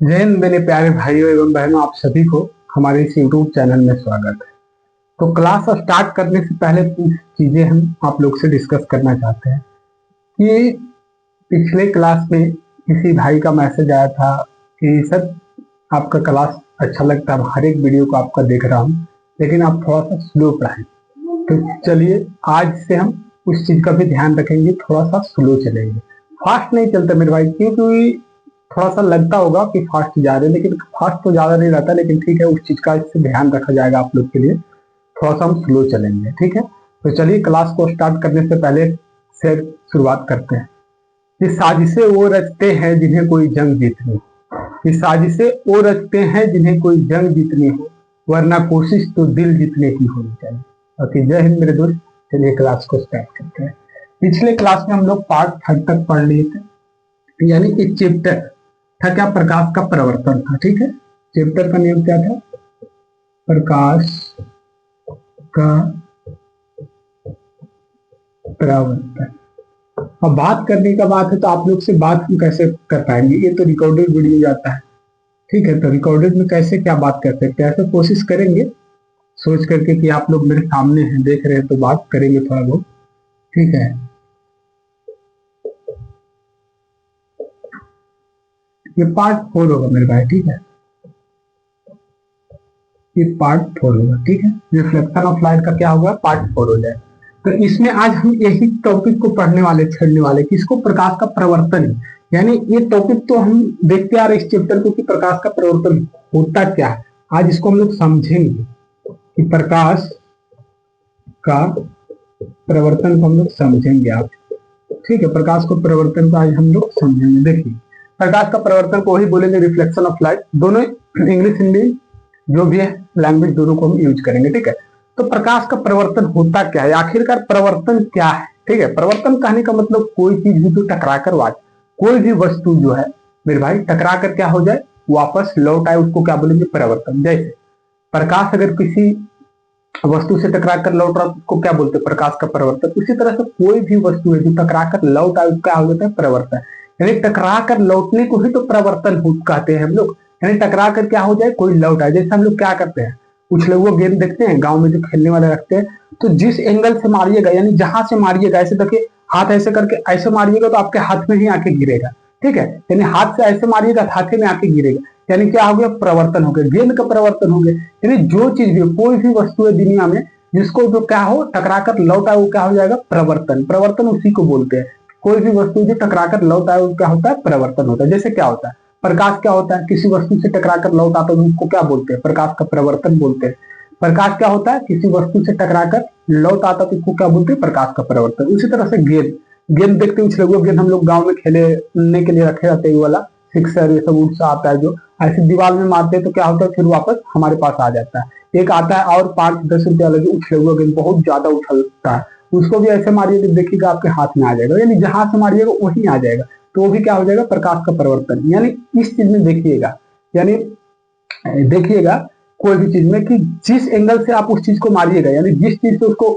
जय हिंद मेरे प्यारे भाइयों एवं बहनों, आप सभी को हमारे इस YouTube चैनल में स्वागत है। तो क्लास स्टार्ट करने से पहले कुछ चीजें हम आप लोग से डिस्कस करना चाहते हैं कि पिछले क्लास में किसी भाई का मैसेज आया था कि सर आपका क्लास अच्छा लगता है, हर एक वीडियो को आपका देख रहा हूँ, लेकिन आप थोड़ा सा स्लो पढ़ाएं। तो चलिए आज से हम उस चीज का भी ध्यान रखेंगे, थोड़ा सा स्लो चलेंगे। फास्ट नहीं चलता मेरे भाई, क्योंकि थोड़ा सा लगता होगा कि फास्ट जा रहे हैं, लेकिन फास्ट तो ज्यादा नहीं रहता, लेकिन ठीक है, उस चीज का इससे ध्यान रखा जाएगा आप लोग के लिए। थोड़ा सा हम स्लो चलेंगे, ठीक है। तो चलिए क्लास को स्टार्ट करने से पहले से शुरुआत करते हैं। ये साजिशें वो रचते हैं जिन्हें कोई जंग जीतनी हो। ये साजिशें वो रचते हैं जिन्हें कोई जंग जीतनी हो, वरना कोशिश तो दिल जीतने की होनी चाहिए। ओके, जय हिंद मेरे दोस्त। चलिए क्लास को स्टार्ट करते हैं। पिछले क्लास में हम लोग पार्ट 3 तक पढ़ लिए थे, यानी एक चैप्टर था क्या, प्रकाश का प्रवर्तन था। ठीक है, चैप्टर का नेम क्या था, प्रकाश का प्रवर्तन। अब बात करने का बात है तो आप लोग से बात हम कैसे कर पाएंगे, ये तो रिकॉर्डेड वीडियो जाता है। ठीक है, तो रिकॉर्डेड में कैसे क्या बात कर सकते हैं, ऐसे कोशिश करेंगे सोच करके कि आप लोग मेरे सामने हैं, देख रहे हैं, तो बात करेंगे थोड़ा बहुत। ठीक है, ये पार्ट 4 होगा मेरे भाई। ठीक है, ये पार्ट 4 होगा। ठीक है, रिफ्लेक्शन ऑफ लाइट का क्या होगा, पार्ट 4 हो जाए। तो इसमें आज हम यही टॉपिक को पढ़ने वाले, छेड़ने वाले, किसको, प्रकाश का प्रवर्तन। यानी ये टॉपिक तो हम देखते आ रहे इस चैप्टर को कि प्रकाश का प्रवर्तन होता क्या है। आज इसको हम लोग समझेंगे कि प्रकाश का प्रवर्तन को हम लोग समझेंगे आप। ठीक है, प्रकाश को प्रवर्तन को आज हम लोग समझेंगे। देखिए, प्रकाश का प्रवर्तन को वही बोलेंगे रिफ्लेक्शन ऑफ लाइट, दोनों इंग्लिश हिंदी जो भी है लैंग्वेज दोनों को हम यूज करेंगे। ठीक है, तो प्रकाश का प्रवर्तन होता क्या है, आखिरकार प्रवर्तन क्या है। ठीक है, प्रवर्तन कहने का मतलब कोई चीज भी तो टकरा कर कोई भी वस्तु जो है मेरे भाई टकरा कर क्या हो जाए, वापस लौट आए, उसको क्या बोलेंगे, प्रवर्तन। जैसे प्रकाश अगर किसी वस्तु से टकरा कर लौट रहा है उसको क्या बोलते हैं, प्रकाश का प्रवर्तन। उसी तरह से कोई भी वस्तु है जो टकरा कर लौट आए क्या हो जाता है, प्रवर्तन। यानी टकरा कर लौटने को ही तो प्रवर्तन कहते हैं हम लोग। यानी टकरा कर क्या हो जाए, कोई लौट आए। जैसे हम लोग क्या करते हैं, कुछ लोग वो गेंद देखते हैं गांव में जो खेलने वाले रखते हैं, तो जिस एंगल से मारिएगा, यानी जहां से मारिएगा, ऐसे देखिए हाथ ऐसे करके ऐसे मारिएगा तो आपके हाथ में ही आके गिरेगा। ठीक है, यानी हाथ से ऐसे मारिएगा हाथ में आके गिरेगा, यानी क्या हो गया, प्रवर्तन हो गया, गेंद का प्रवर्तन हो गया। यानी जो चीज भी, कोई भी वस्तु है दुनिया में जिसको जो क्या हो टकरा कर लौट आए वो क्या हो जाएगा, प्रवर्तन। प्रवर्तन उसी को बोलते हैं। कोई भी वस्तु जो टकरा कर लौट आए वो क्या होता है, प्रवर्तन होता है। जैसे क्या होता है, प्रकाश क्या होता है, किसी वस्तु से टकरा कर लौट आता है उसको क्या बोलते हैं, प्रकाश का प्रवर्तन बोलते हैं। प्रकाश क्या होता है, किसी वस्तु से टकरा कर लौट आता तो उसको क्या बोलते हैं, प्रकाश का प्रवर्तन। उसी तरह से गेंद, गेंद देखते उछले हुए गेंद हम लोग गांव में खेलने के लिए रखे रहते हैं, वाला सिक्सर ये सब उठ आता है, जो ऐसे दीवार में मारते हैं तो क्या होता है, फिर वापस हमारे पास आ जाता है। एक आता है और 5-10 रुपया लगे, उछले हुए गेंद बहुत ज्यादा उछलता है, उसको भी ऐसे मारिए तो देखिएगा आपके हाथ में आ जाएगा, यानी जहां से मारिएगा वहीं आ जाएगा, तो वो भी क्या हो जाएगा, प्रकाश का परिवर्तन। यानी इस चीज में देखिएगा, यानी देखिएगा कोई भी चीज में कि जिस एंगल से आप उस चीज को मारिएगा, यानी जिस चीज से उसको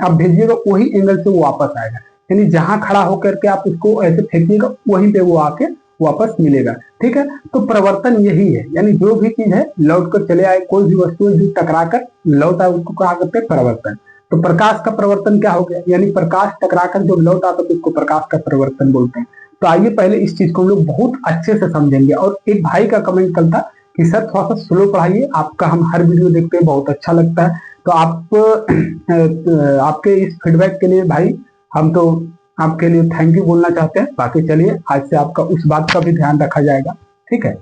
आप भेजिएगा वही एंगल से वो वापस आएगा। यानी जहां खड़ा होकर के आप उसको ऐसे फेंकिएगा वहीं पे वो आके वापस मिलेगा। ठीक है, तो प्रवर्तन यही है, यानी जो भी चीज है लौट कर चले आए, कोई भी वस्तु है जो टकरा कर लौट आए उसको कहा करते हैं प्रवर्तन। तो प्रकाश का प्रवर्तन क्या हो गया, यानी प्रकाश टकरा कर जो लौट आता तो उसको प्रकाश का प्रवर्तन बोलते हैं। तो आइए पहले इस चीज को हम लोग बहुत अच्छे से समझेंगे। और एक भाई का कमेंट कल था कि सर थोड़ा सा स्लो पढ़ाइए, आपका हम हर वीडियो देखते हैं, बहुत अच्छा लगता है। तो आप आपके इस फीडबैक के लिए भाई हम तो आपके लिए थैंक यू बोलना चाहते हैं। बाकी चलिए आज से आपका उस बात का भी ध्यान रखा जाएगा। ठीक है,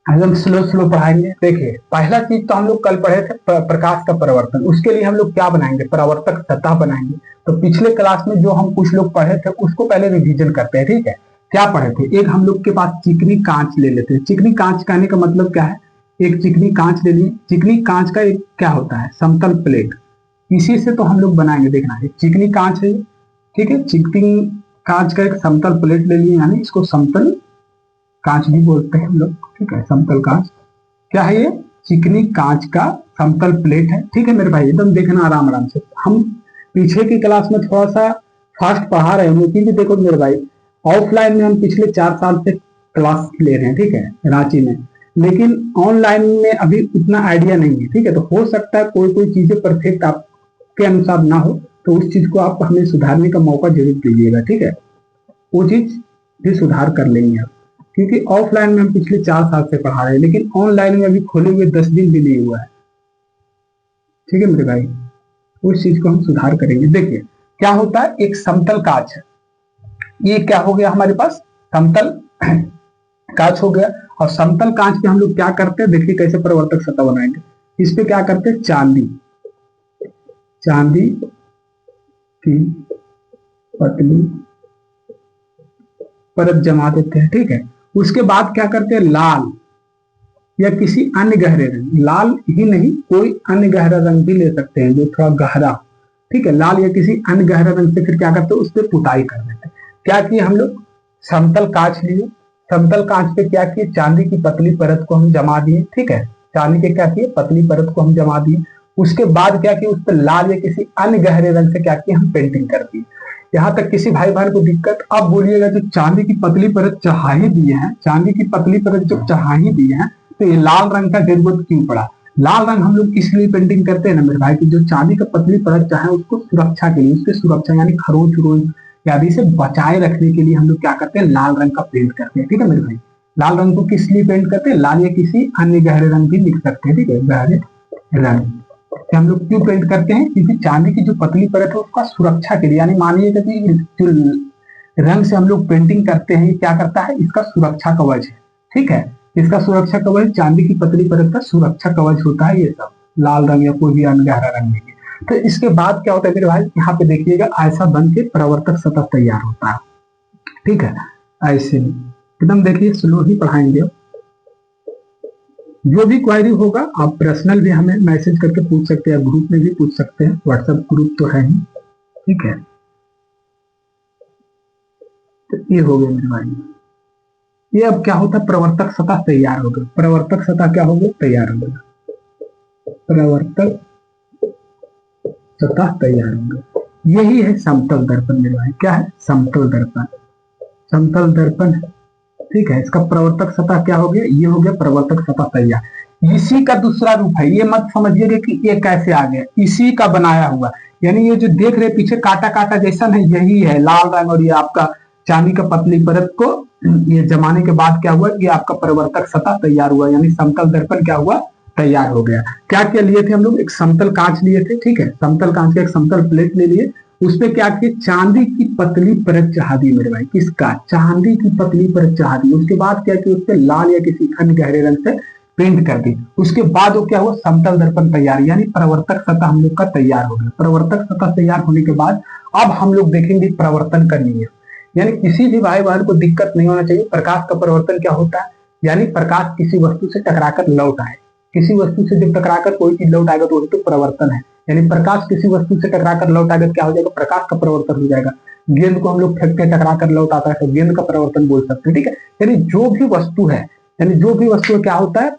आज हम स्लो स्लो पढ़ाएंगे। देखिए, पहला चीज तो हम लोग कल पढ़े थे प्रकाश का परिवर्तन, उसके लिए हम लोग क्या बनाएंगे, परावर्तक सतह बनाएंगे। तो पिछले क्लास में जो हम कुछ लोग पढ़े थे उसको पहले रिवीजन करते हैं। ठीक है, क्या पढ़े थे, एक हम लोग के पास चिकनी कांच ले लेते हैं। चिकनी कांच कहने का मतलब क्या है, एक चिकनी कांच ले ली। चिकनी कांच का एक क्या होता है, समतल प्लेट, इसी से तो हम लोग बनाएंगे। देखना, एक चिकनी कांच है, ठीक है, चिकनी कांच का एक समतल प्लेट ले लिए, यानी इसको समतल कांच भी बोलते हैं हम लोग। ठीक है, समतल कांच क्या है, ये चिकनी कांच का समतल प्लेट है। ठीक है मेरे भाई, एकदम देखना आराम आराम से। हम पीछे की क्लास में थोड़ा सा फास्ट पढ़ा रहे हैं क्योंकि देखो मेरे भाई, ऑफलाइन में हम पिछले 4 साल से क्लास ले रहे हैं, ठीक है, रांची में, लेकिन ऑनलाइन में अभी उतना आइडिया नहीं है, ठीक है। तो हो सकता है कोई कोई चीजें परफेक्ट आपके अनुसार ना हो, तो उस चीज को आप हमें सुधारने का मौका जरूर दीजिएगा, ठीक है। वो चीज भी सुधार कर लेंगे आप, क्योंकि ऑफलाइन में हम पिछले 4 साल से पढ़ा रहे हैं, लेकिन ऑनलाइन में अभी खोले हुए 10 दिन भी नहीं हुआ है, ठीक है मेरे भाई। उस चीज को हम सुधार करेंगे। देखिए क्या होता है, एक समतल कांच है, ये क्या हो गया हमारे पास, समतल कांच हो गया। और समतल कांच पे हम लोग क्या करते हैं, देखिए कैसे परिवर्तक सतह बनाएंगे। इस पे क्या करते हैं, चांदी की पतली परत जमा देते हैं, ठीक है। उसके बाद क्या करते हैं, लाल या किसी अन्य गहरे रंग, लाल ही नहीं कोई अन्य गहरा रंग भी ले सकते हैं जो थोड़ा गहरा, ठीक है, लाल या किसी अन्य गहरा रंग से फिर क्या करते हैं, उस पर पुताई कर देते हैं। क्या किए हम लोग, समतल कांच लिए, समतल कांच पे क्या किए, चांदी की पतली परत को हम जमा दिए, ठीक है, चांदी के क्या किए, पतली परत को हम जमा दिए। उसके बाद क्या किए, उस पर लाल या किसी अन्य गहरे रंग से क्या किए, हम पेंटिंग कर दिए। यहाँ तक किसी भाई बहन को दिक्कत, अब बोलिएगा जो चांदी की पतली परत चढ़ा ही दिए हैं, चांदी की पतली परत जब चढ़ा ही दिए हैं, तो ये लाल रंग का जरूरत क्यों पड़ा। लाल रंग हम लोग इसलिए पेंटिंग करते हैं ना मेरे भाई, कि जो चांदी का पतली परत चाहे उसको सुरक्षा के लिए, उसकी सुरक्षा यानी खरोच उरोच आदि से बचाए रखने के लिए हम लोग क्या करते हैं, लाल रंग का पेंट करते हैं, ठीक है मेरे भाई। लाल रंग को किस लिए पेंट करते हैं, लाल या किसी अन्य गहरे रंग भी लिख सकते हैं, ठीक है, गहरे रंग हम लोग क्यों पेंट करते हैं, क्योंकि चांदी की जो पतली परत है उसका सुरक्षा के लिए, यानी मानिएगा कि जो रंग से हम लोग पेंटिंग करते हैं, ये क्या करता है, इसका सुरक्षा कवच है, ठीक है, इसका सुरक्षा कवच, चांदी की पतली परत का सुरक्षा कवच होता है ये सब, लाल रंग या कोई भी अन्य गहरा रंग नहीं। तो इसके बाद क्या होता है मेरे भाई, यहाँ पे देखिएगा ऐसा बन के प्रवर्तक सतह तैयार होता है, ठीक है, ऐसे एकदम देखिए स्लो ही पढ़ाएंगे। जो भी क्वेरी होगा आप पर्सनल भी हमें मैसेज करके पूछ सकते हैं, ग्रुप में भी पूछ सकते हैं, व्हाट्सएप ग्रुप तो है ही, ठीक है। तो ये हो गया मेरे भाई, ये अब क्या होता है, प्रवर्तक सतह तैयार हो गया, प्रवर्तक सतह क्या हो गया, तैयार हो गया, प्रवर्तक सतह तैयार हो गया। यही है समतल दर्पण मेरे भाई, क्या है, समतल दर्पण, समतल दर्पण, ठीक है। इसका प्रवर्तक सतह क्या हो गया, ये हो गया प्रवर्तक सतह तैयार। इसी का दूसरा रूप है, ये मत समझिएगा कि ये कैसे आ गया, इसी का बनाया हुआ, यानी ये जो देख रहे पीछे काटा काटा जैसा नहीं, यही है लाल रंग, और ये आपका चांदी का पतली परत को ये जमाने के बाद क्या हुआ, ये आपका प्रवर्तक सतह तैयार हुआ, यानी समतल दर्पण क्या हुआ, तैयार हो गया। क्या क्या लिए थे हम लोग, एक समतल कांच लिए थे, ठीक है, समतल कांच का एक समतल प्लेट ले लिए, उसपे क्या किया, चांदी की पतली परत चढ़ा दी मेरे भाई, किसका, चांदी की पतली परत चढ़ा दी। उसके बाद क्या किया, उसपे लाल या किसी अन्य गहरे रंग से पेंट कर दी। उसके बाद वो क्या हुआ, समतल दर्पण तैयार, यानी प्रवर्तक सतह हम लोग का तैयार हो गया। प्रवर्तक सतह तैयार होने के बाद अब हम लोग देखेंगे प्रवर्तन का नियम, यानी किसी भी भाई बहन को दिक्कत नहीं होना चाहिए। प्रकाश का परिवर्तन क्या होता है, यानी प्रकाश किसी वस्तु से टकराकर लौट आए, किसी वस्तु से जब टकराकर कोई चीज लौट आएगा तो वही तो प्रवर्तन है, यानी प्रकाश किसी वस्तु से टकराकर लौट आएगा, क्या हो जाएगा, प्रकाश का परिवर्तन हो जाएगा। गेंद को हम लोग फेंकते टकराकर लौट आता है तो गेंद का परिवर्तन बोल सकते हैं, ठीक है। यानी जो भी वस्तु है, यानी जो भी वस्तु क्या होता है,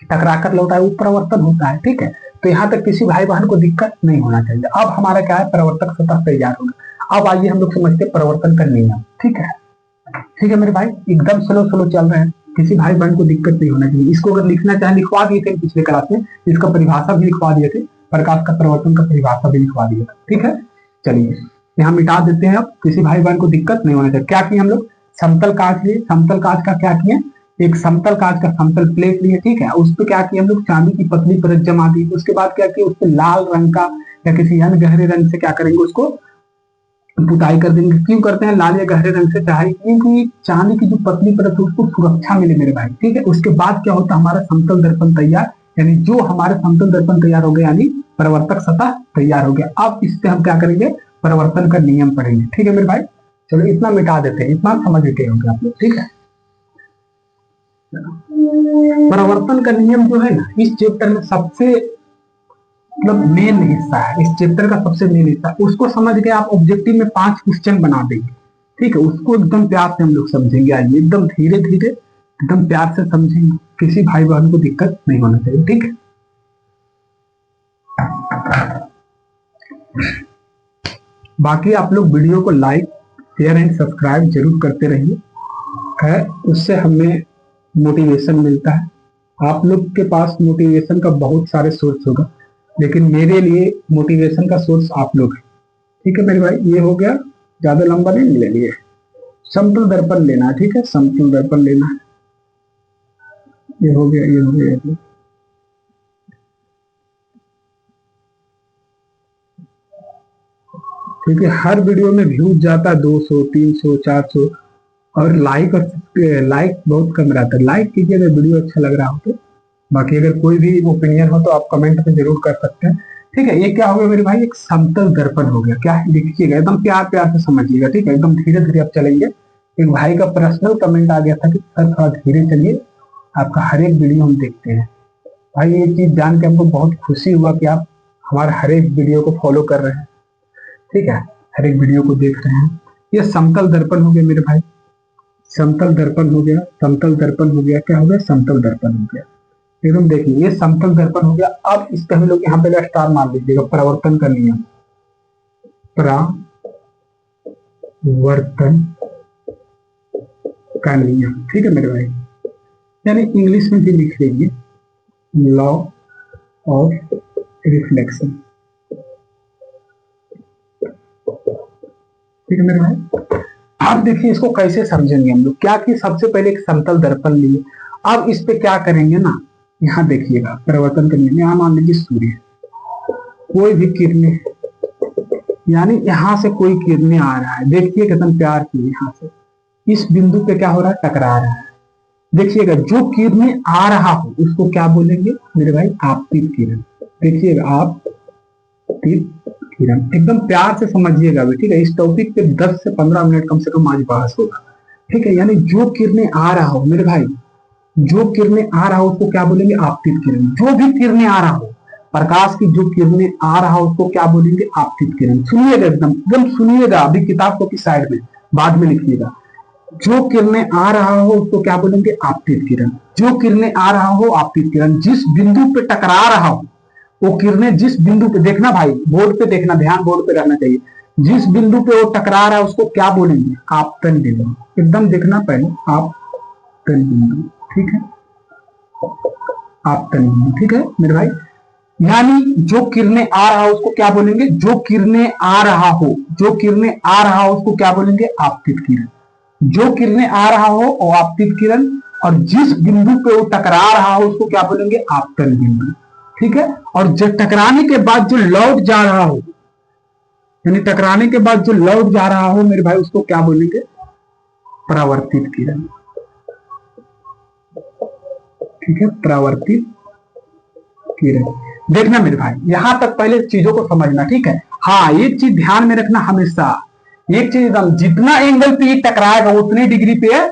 टकराकर लौटा है, वो परिवर्तन होता है, ठीक है। तो यहाँ तक किसी भाई बहन को दिक्कत नहीं होना चाहिए। अब हमारा क्या है, प्रवर्तक सतह तैयार होगा। अब आइए हम लोग समझते हैं प्रवर्तन का नियम, ठीक है, ठीक है मेरे भाई, एकदम स्लो स्लो चल रहे हैं, किसी भाई बहन को दिक्कत नहीं होना चाहिए। इसको अगर लिखना चाहे लिखवा दिए थे पिछले क्लास में, इसका परिभाषा भी लिखवा दिए थे, प्रकाश का परिवर्तन का परिभाषा भी लिखवा दिया था, ठीक है। चलिए यहाँ मिटा देते हैं, अब किसी भाई बहन को दिक्कत नहीं होना चाहिए। क्या किए हम लोग, समतल कांच लिए, समतल कांच का क्या किए, एक समतल कांच का समतल प्लेट लिए, ठीक है, उस पर क्या किया हम लोग, चांदी की पतली परत जमा दी। उसके बाद क्या किया, उस पर लाल रंग का या किसी अन्य गहरे रंग से क्या करेंगे, उसको पुताई कर देंगे। क्यों करते हैं, लाल या गहरे रंग से चाहे, क्योंकि चांदी की जो पतली परत है उसको सुरक्षा मिले मेरे भाई, ठीक है। उसके बाद क्या होता है, हमारा समतल दर्पण तैयार, यानी जो हमारे समतल दर्पण तैयार हो गया, यानी प्रवर्तक सतह तैयार हो गया। अब इससे हम क्या करेंगे, परिवर्तन का नियम पढ़ेंगे, ठीक है मेरे भाई। चलो इतना मिटा देते हैं, इतना समझ गए होंगे आप लोग, ठीक है। परिवर्तन का नियम जो है ना, इस चैप्टर में सबसे मतलब मेन हिस्सा है, इस चैप्टर का सबसे मेन हिस्सा, उसको समझ के आप ऑब्जेक्टिव में 5 क्वेश्चन बना देंगे, ठीक है। उसको एकदम प्यार से हम लोग समझेंगे, आइए एकदम धीरे धीरे एकदम प्यार से समझेंगे, किसी भाई बहन को दिक्कत नहीं होना चाहिए, ठीक है। बाकी आप लोग वीडियो को लाइक शेयर एंड सब्सक्राइब जरूर करते रहिए, है उससे हमें मोटिवेशन मिलता है। आप लोग के पास मोटिवेशन का बहुत सारे सोर्स होगा, लेकिन मेरे लिए मोटिवेशन का सोर्स आप लोग हैं। ठीक है मेरे भाई, ये हो गया, ज्यादा लंबा नहीं ले लिए। समतल दर्पण लेना है, ठीक है, समतल दर्पण लेना है। ये हो गया, ये हो गया, ये हो गया। क्योंकि हर वीडियो में व्यूज जाता है 200, 300, 400, और लाइक बहुत कम रहता है। लाइक कीजिए अगर वीडियो अच्छा लग रहा हो तो। बाकी अगर कोई भी ओपिनियन हो तो आप कमेंट में जरूर कर सकते हैं। ठीक है, ये क्या हो गया मेरे भाई, एक समतल दर्पण हो गया। क्या है देखिएगा, एकदम प्यार प्यार से समझिएगा। ठीक है, एकदम धीरे धीरे आप चलेंगे। एक भाई का पर्सनल कमेंट आ गया था कि सर थोड़ा धीरे चलिए, आपका हर एक वीडियो हम देखते हैं। भाई ये चीज जान के हमको बहुत खुशी हुआ कि आप हमारे हर एक वीडियो को फॉलो कर रहे हैं। ठीक है, हर एक वीडियो को देख रहे हैं। ये समतल दर्पण हो गया मेरे भाई, समतल दर्पण हो गया, समतल दर्पण हो गया। क्या हो गया, समतल दर्पण हो गया। एकदम देखिए, ये समतल दर्पण हो गया। अब इस पे हम लोग यहाँ पे स्टार मान लीजिएगा, परावर्तन का नियम, परावर्तन का नियम। ठीक है मेरे भाई, यानी इंग्लिश में भी लिख लीजिए, लॉ ऑफ रिफ्लेक्शन। ठीक है मेरे भाई, आप देखिए इसको कैसे समझेंगे हम लोग। क्या कि सबसे पहले एक समतल दर्पण लिए, अब इस पे क्या करेंगे ना, यहाँ देखिएगा परिवर्तन करने में, यहाँ मान लीजिए सूर्य, कोई भी किरणें, यानी यहाँ से कोई किरणें आ रहा है, देखिए कितना प्यार की, यहाँ से इस बिंदु पे क्या हो रहा है, टकरा रहा है। देखिएगा, जो किरणें आ रहा हो उसको क्या बोलेंगे मेरे भाई, आपतित किरण। देखिएगा, आपतित किरण, एकदम प्यार से समझिएगा अभी। ठीक है, इस टॉपिक पे 10 से 15 मिनट कम से कम आज बहस होगा। ठीक है, यानी जो किरणें आ रहा हो मेरे भाई, जो किरणें आ रहा हो उसको क्या बोलेंगे, आपतित किरण। जो भी किरणें आ रहा हो, प्रकाश की जो किरणें आ रहा हो उसको क्या बोलेंगे, आपतित किरण। सुनिएगा, एकदम एकदम सुनिएगा, अभी किताब को की साइड में बाद में लिखिएगा। जो किरणें आ रहा हो उसको क्या बोलेंगे, आपतित किरण। जो किरणें आ रहा हो आपतित किरण, जिस बिंदु पे टकरा रहा हो वो किरणें, जिस बिंदु पे, देखना भाई बोर्ड पे देखना, ध्यान बोर्ड पे रहना चाहिए। जिस बिंदु पे वो टकरा रहा है उसको क्या बोलेंगे, आपतन बिंदु। एकदम देखना पहले, आपतन बिंदु। ठीक है, आपतन बिंदु। ठीक है मेरे भाई, यानी जो किरणें आ रहा हो उसको क्या बोलेंगे, जो किरणें आ रहा हो, जो किरणें आ रहा हो उसको क्या बोलेंगे, आपतित किरण। जो किरणें आ रहा हो वो आपतित किरण, और जिस बिंदु पे वो टकरा रहा हो उसको क्या बोलेंगे, आपतन बिंदु। ठीक है, और जब टकराने के बाद जो लौट जा रहा हो, यानी टकराने के बाद जो लौट जा रहा हो मेरे भाई, उसको क्या बोलेंगे, परावर्तित किरण। ठीक है, परावर्तित किरण। देखना मेरे भाई, यहां तक पहले चीजों को समझना। ठीक है, हाँ एक चीज ध्यान में रखना हमेशा, एक चीज एकदम, जितना एंगल पे ये टकराएगा उतने डिग्री पे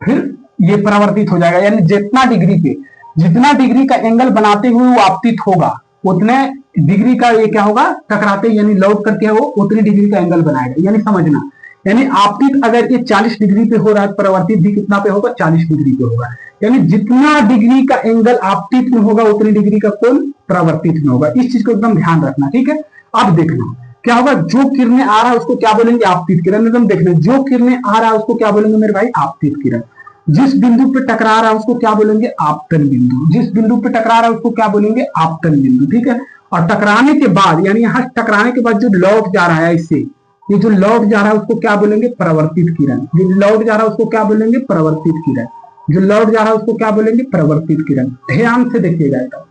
फिर ये परावर्तित हो जाएगा। यानी जितना डिग्री पे, जितना डिग्री का एंगल बनाते हुए वो आपतित होगा, उतने डिग्री का ये क्या होगा, टकराते यानी लौट करके वो उतनी डिग्री का एंगल बनाएगा। यानी समझना, यानी आपतित अगर ये 40 डिग्री पे हो रहा है, परावर्तित भी कितना पे होगा, 40 डिग्री पे होगा। यानी जितना डिग्री का एंगल आपतित में होगा उतनी डिग्री का कोण परावर्तित में होगा। इस चीज को एकदम ध्यान रखना। ठीक है, अब देखना क्या होगा, जो किरणें आ रहा है उसको क्या बोलेंगे, आपतित किरण। एकदम देखना, जो किरणें आ रहा है उसको क्या बोलेंगे मेरे भाई, आपतित किरण। जिस बिंदु पे टकरा रहा है उसको क्या बोलेंगे, आपतन बिंदु। जिस बिंदु पे टकरा रहा है उसको क्या बोलेंगे, आपतन बिंदु। ठीक है, और टकराने के बाद, यानी यहाँ टकराने के बाद जो लौट जा रहा है इससे, ये जो लौट जा रहा है उसको क्या बोलेंगे, परावर्तित किरण। जो लौट जा रहा है उसको क्या बोलेंगे, परावर्तित किरण। जो लौट जा रहा है उसको क्या बोलेंगे, परावर्तित किरण। ध्यान से देखिएगा,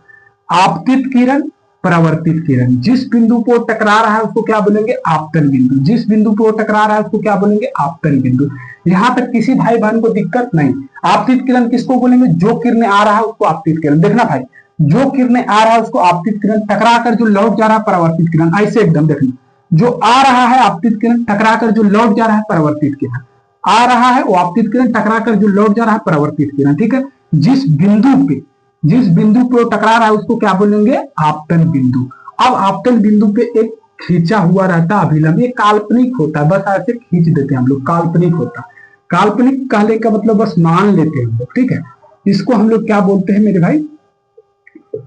आपतित किरण, परावर्तित किरण। जिस बिंदु को टकरा रहा है उसको क्या बोलेंगे, आपतन बिंदु। जिस बिंदु को टकरा रहा है उसको क्या बोलेंगे, आपतन बिंदु। यहां तक किसी भाई बहन को दिक्कत नहीं। आपतित किरण किसको बोलेंगे, जो किरणें आ रहा है उसको आपतित किरण। देखना भाई, जो किरणें आ रहा है उसको आपतित किरण, टकरा कर जो लौट जा रहा है परावर्तित किरण। ऐसे एकदम देखना, जो आ रहा है आपतित किरण, टकरा कर जो लौट जा रहा है परावर्तित किरण। आ रहा है वो आपतित किरण, टकरा कर जो लौट जा रहा है परावर्तित किरण। ठीक है, जिस बिंदु पे, जिस बिंदु पे टकरा रहा है उसको क्या बोलेंगे, आपतन बिंदु। अब आपतन बिंदु पे एक खींचा हुआ रहता है अभिलंब, ये काल्पनिक होता है, बस ऐसे खींच देते हैं हम लोग, काल्पनिक होता है। काल्पनिक कहने का मतलब बस मान लेते हैं हम लोग। ठीक है, इसको हम लोग क्या बोलते हैं मेरे भाई,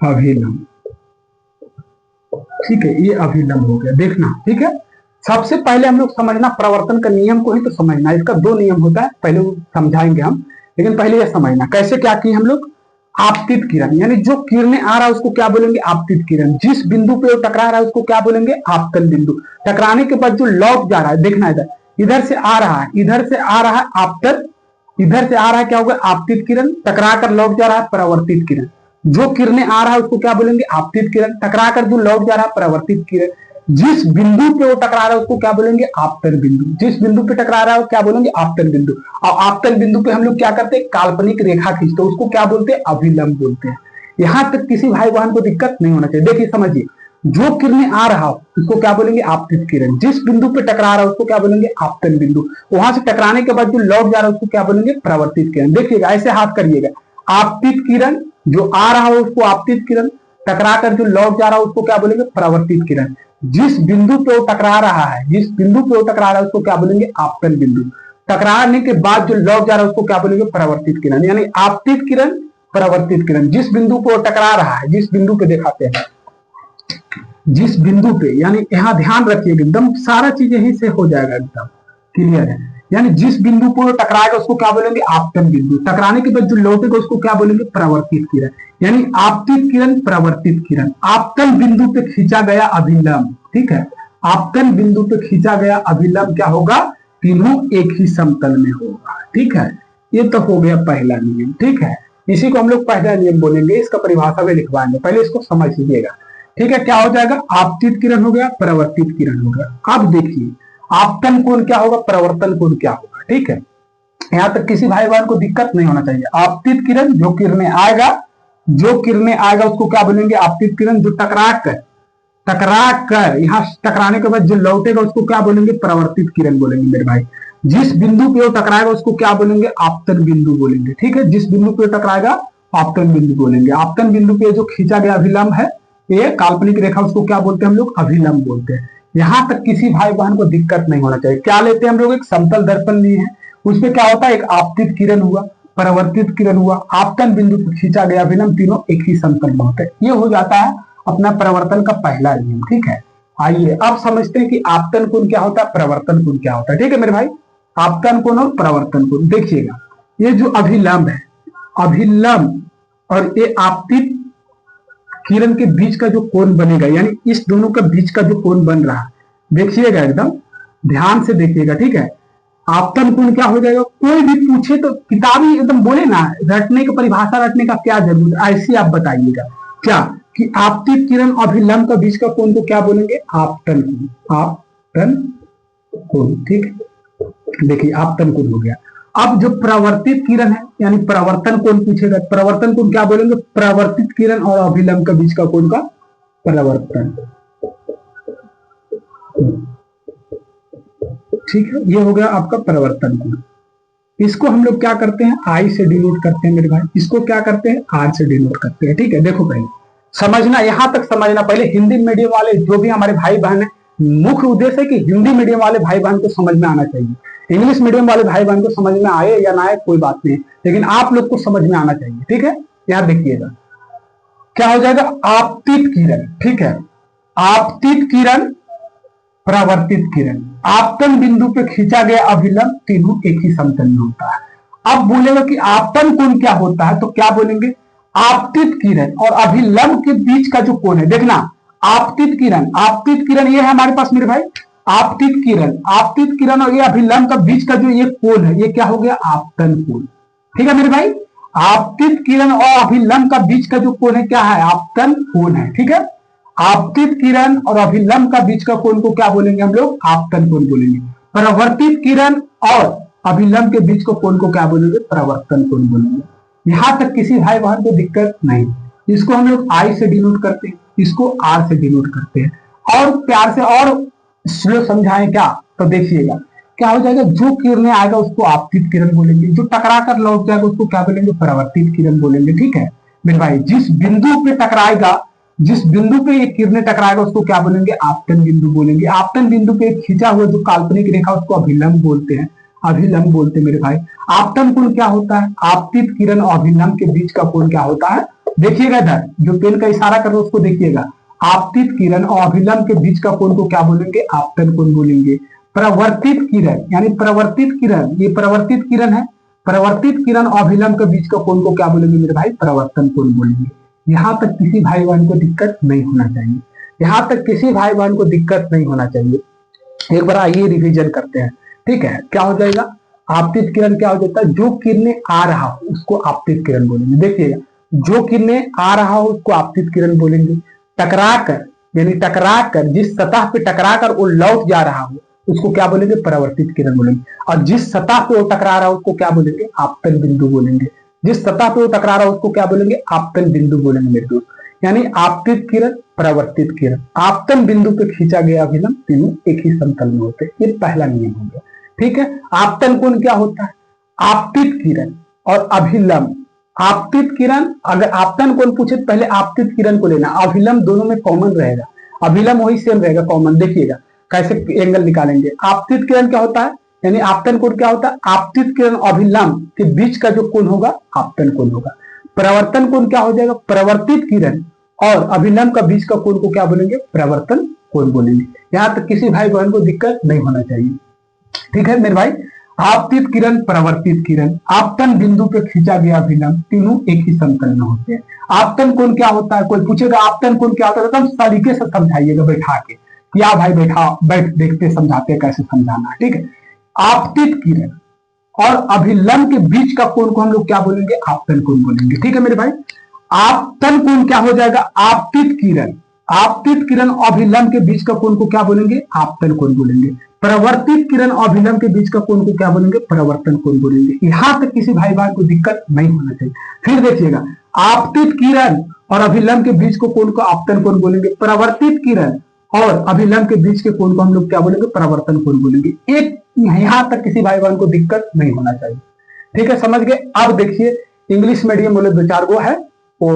अभिलंब। ठीक है, ये अभिलंब हो गया, देखना। ठीक है, सबसे पहले हम लोग समझना प्रवर्तन का नियम को ही तो समझना, इसका दो नियम होता है, पहले वो समझाएंगे हम, लेकिन पहले ये समझना कैसे क्या किए हम लोग। आपतित किरण, यानी जो किरणें आ रहा है उसको क्या बोलेंगे, आपतित किरण। जिस बिंदु पे वो टकरा रहा है उसको क्या बोलेंगे, आपतन बिंदु। टकराने के बाद जो लौट जा रहा है, देखना इधर, इधर से आ रहा है, इधर से आ रहा है आपतन, इधर से आ रहा है क्या होगा, आपतित किरण। टकरा कर लौट जा रहा है परावर्तित किरण। जो किरणें आ रहा है उसको क्या बोलेंगे, आपतित किरण। टकरा कर जो लौट जा रहा है परावर्तित किरण। जिस बिंदु पे वो टकरा रहा है उसको क्या बोलेंगे, आपतन बिंदु। जिस बिंदु पे टकरा रहा है वो क्या बोलेंगे, आपतन बिंदु। और आपतन बिंदु पे हम लोग क्या करते हैं, काल्पनिक रेखा खींचते हैं, उसको क्या बोलते हैं, अभिलंब बोलते हैं। यहां तक किसी भाई बहन को दिक्कत नहीं होना चाहिए। देखिए समझिए, जो किरणें आ रहा हो उसको क्या बोलेंगे, आपतित किरण। जिस बिंदु पे टकरा रहा है उसको क्या बोलेंगे, आपतन बिंदु। वहां से टकराने के बाद जो लौट जा रहा है उसको क्या बोलेंगे, परावर्तित किरण। देखिएगा ऐसे हाथ करिएगा, आपतित किरण, जो आ रहा हो उसको आपतित किरण, टकरा कर जो लौट जा रहा है उसको क्या बोलेंगे, परावर्तित किरण। जिस बिंदु पे वो टकरा रहा है, जिस बिंदु पे वो टकरा रहा है उसको क्या बोलेंगे, आपतन बिंदु। टकराने के बाद जो लौट जा रहा है उसको क्या बोलेंगे, परावर्तित किरण। यानी आपतित किरण, परावर्तित किरण। जिस बिंदु पे वो टकरा रहा है, जिस बिंदु पे दिखाते हैं, जिस बिंदु पे, यानी यहां ध्यान रखिएगा, एकदम सारा चीज यहीं से हो जाएगा, एकदम क्लियर है। यानी जिस बिंदु पर टकराएगा उसको क्या बोलेंगे, आपतन बिंदु। टकराने के बाद जो लौटेगा उसको क्या बोलेंगे, परावर्तित किरण। यानी आपतित किरण, परावर्तित किरण। आपतन बिंदु पे खींचा गया अभिलंब, ठीक है, आपतन बिंदु पे खींचा गया अभिलंब क्या होगा, तीनों एक ही समतल में होगा, ठीक है। ये तो हो गया पहला नियम, ठीक है। इसी को हम लोग पहला नियम बोलेंगे, इसका परिभाषा में लिखवाएंगे, पहले इसको समझ लीजिएगा, ठीक है। क्या हो जाएगा, आपतित किरण हो गया, परावर्तित किरण हो गया। अब देखिए आपतन कोण क्या होगा, परावर्तन कोण क्या होगा, ठीक है। यहां तक किसी भाई बहन को दिक्कत नहीं होना चाहिए। आपतित किरण, जो किरणें आएगा, जो किरणें आएगा उसको क्या बोलेंगे, आपतित किरण। जो टकरा कर यहां टकराने के बाद जो लौटेगा उसको क्या बोलेंगे, परावर्तित किरण बोलेंगे मेरे भाई। जिस बिंदु पे वो टकराएगा उसको क्या बोलेंगे, आपतन बिंदु बोलेंगे, ठीक है। जिस बिंदु पे टकराएगा आपतन बिंदु बोलेंगे। आपतन बिंदु पे जो खींचा गया अभिलंब है, ये काल्पनिक रेखा, उसको क्या बोलते हैं हम लोग, अभिलंब बोलते हैं। यहां तक किसी भाई बहन को दिक्कत नहीं होना चाहिए। क्या लेते हैं हम लोग, एक समतल दर्पण लिए हैं, उसमें क्या होता है, एक आपतित किरण हुआ, परावर्तित किरण हुआ, आपतन बिंदु पर खींचा गया अभिलंब, तीनों एक ही समतल में होते हैं। ये हो जाता है अपना परावर्तन का पहला नियम, ठीक है। आइए अब समझते हैं कि आपतन कोण क्या होता है, परावर्तन कोण क्या होता है, ठीक है मेरे भाई। आपतन कोण और परावर्तन कोण, देखिएगा ये जो अभिलंब है, अभिलंब और ये आपतित किरण के बीच का जो कोण बनेगा, यानी इस दोनों का बीच का जो कोण बन रहा है, देखिएगा एकदम ध्यान से देखिएगा, ठीक है। आपतन कोण क्या हो जाएगा, कोई भी पूछे तो किताबी एकदम बोले ना, रटने की परिभाषा रटने का क्या जरूरत है, ऐसे आप बताइएगा क्या कि आपतित किरण और अभिलंब का बीच का कोण को क्या बोलेंगे, आपतन कोण। आपतन कोण, ठीक है। देखिए आपतन कोण हो गया। अब जो परावर्तित किरण है, यानी परावर्तन कोण पूछेगा, परावर्तन कोण क्या बोलेंगे, परावर्तित किरण और अभिलंब के बीच का कोण का परावर्तन, ठीक है। ये हो गया आपका परावर्तन कोण। इसको हम लोग क्या करते हैं, आई से डिनोट करते हैं मेरे भाई। इसको क्या करते हैं, आर से डिनोट करते हैं, ठीक है। देखो पहले समझना, यहां तक समझना पहले। हिंदी मीडियम वाले जो भी हमारे भाई बहन है, मुख्य उद्देश्य है कि हिंदी मीडियम वाले भाई बहन को समझ में आना चाहिए। इंग्लिश मीडियम वाले भाई बहन को समझ में आए या ना आए कोई बात नहीं, लेकिन आप लोग को समझ में आना चाहिए, ठीक है। यहां देखिएगा क्या हो जाएगा, आपतित किरण, ठीक है। आपतित किरण, परावर्तित किरण, आपतन बिंदु पे खींचा गया अभिलंब, तीनों एक ही समतल में होता है। अब बोलेगा कि आपतन कोण क्या होता है, तो क्या बोलेंगे, आपतित किरण और अभिलंब के बीच का जो कोण है, देखना आपतित किरण, आपतित किरण ये है हमारे पास मेरे भाई, आपतित किरण, आपतित किरण और ये अभिलंब का बीच का जो ये कोण है, ये क्या हो गया, आपतन कोण, ठीक है मेरे भाई। आपतित किरण और अभिलंब का बीच का जो कोण है क्या है, आपतन कोण है, ठीक है। आपतित किरण और अभिलंब का बीच का कोण को क्या बोलेंगे हम लोग, आपतन कोण बोलेंगे। परावर्तित किरण और अभिलंब के बीच को कोण को क्या बोलेंगे, परावर्तन कोण बोलेंगे। यहां तक किसी भाई बहन को दिक्कत नहीं। इसको हम लोग आई से डिनोट करते हैं, इसको आर से डिनोट करते हैं, और प्यार से और स्लो समझाएं क्या, तो देखिएगा क्या हो जाएगा, जो किरणें आएगा उसको आपतित किरण बोलेंगे, जो टकरा कर लौट जाएगा उसको क्या बोलेंगे, परावर्तित किरण बोलेंगे, ठीक है मेरे भाई। जिस बिंदु पे टकराएगा, जिस बिंदु पे ये किरणें टकराएगा उसको क्या बोलेंगे, आपतन बिंदु बोलेंगे। आपतन बिंदु पे खींचा हुआ जो काल्पनिक रेखा उसको अभिलंब बोलते हैं, अभिलंब बोलते हैं मेरे भाई। आपतन कोण क्या होता है, आपतित किरण और अभिलंब के बीच का कोण क्या होता है, देखिएगा इधर जो पेन का इशारा कर रहे हो उसको देखिएगा। आपतित किरण और अभिलंब के बीच का कोण को क्या बोलेंगे? आपतन कोण बोलेंगे। प्रवर्तित किरण यानी प्रवर्तित किरण, ये प्रवर्तित किरण है, प्रवर्तित किरण और अभिलंब के बीच का कोण को क्या बोलेंगे मेरे भाई? प्रवर्तन कोण बोलेंगे। यहां तक किसी भाई बहन को दिक्कत नहीं होना चाहिए, यहां तक किसी भाई बहन को दिक्कत नहीं होना चाहिए। एक बार आइए रिवीजन करते हैं, ठीक है। क्या हो जाएगा? आपतित किरण क्या हो जाता है? जो किरणें आ रहा हो उसको आपतित किरण बोलेंगे। देखिएगा, जो किरणें आ रहा हो उसको आपतित किरण बोलेंगे। टकराकर यानी टकराकर, जिस सतह पे टकराकर वो लौट जा रहा हो उसको क्या बोलेंगे? परावर्तित किरण बोलेंगे। और जिस सतह पे वो टकरा रहा हो उसको क्या बोलेंगे? आपतन बिंदु बोलेंगे। जिस सतह पे वो टकरा रहा हो उसको क्या बोलेंगे? आपतन बिंदु बोलेंगे मेरे दोस्त। यानी आपतित किरण, परावर्तित किरण, आपतन बिंदु पे खींचा गया अभिलंब, तीनों एक ही समतल में होते हैं। ये पहला नियम हो गया, ठीक है। आपतन कोण क्या होता है? आपतित किरण और अभिलंब। आपतित किरण, अगर आपतन कोण पूछे तो पहले आपतित किरण को लेना, अभिलंब दोनों में कॉमन रहेगा, अभिलंब वही सेम रहेगा कॉमन। देखिएगा कैसे एंगल निकालेंगे। आपतित किरण क्या होता है? यानी आपतन कोण क्या होता है? आपतित किरण अभिलंब के बीच का जो कोण होगा आपतन कोण होगा। परावर्तन कोण क्या हो जाएगा? परावर्तित किरण और अभिलंब का बीच का कोण को क्या बोलेंगे? परावर्तन कोण बोलेंगे। यहां तक किसी भाई बहन को दिक्कत नहीं होना चाहिए, ठीक है मेरे भाई। आपतित किरण, परावर्तित किरण, आपतन बिंदु पे खींचा गया अभिलंब, तीनों एक ही समतल में होते हैं। आपतन कोण क्या होता है? कोई पूछेगा आपतन कोण क्या होता है, एकदम तरीके से समझाइएगा बैठा के। क्या भाई बैठा, बैठ देखते समझाते कैसे समझाना है, ठीक है। आपतित किरण और अभिलंब के बीच का कोण को हम लोग क्या बोलेंगे? आपतन कोण बोलेंगे, ठीक है मेरे भाई। आपतन कोण क्या हो जाएगा? आपतित किरण, आपतित किरण अभिलंब के बीच का कोण को क्या बोलेंगे? आपतन कोण बोलेंगे। परावर्तित किरण अभिलंब के बीच का कोण को क्या बोलेंगे? परावर्तन कोण बोलेंगे। यहां तक किसी भाई बहन को दिक्कत नहीं होना चाहिए। फिर देखिएगा, आपतित किरण और अभिलंब के बीच को कोण को आपतन कोण बोलेंगे। परावर्तित किरण और अभिलंब के बीच के कोण को हम लोग क्या बोलेंगे? परावर्तन कोण बोलेंगे। एक यहां तक किसी भाई बहन को दिक्कत नहीं होना चाहिए, ठीक है, समझ गए। अब देखिए इंग्लिश मीडियम वाले दो चार गो है वो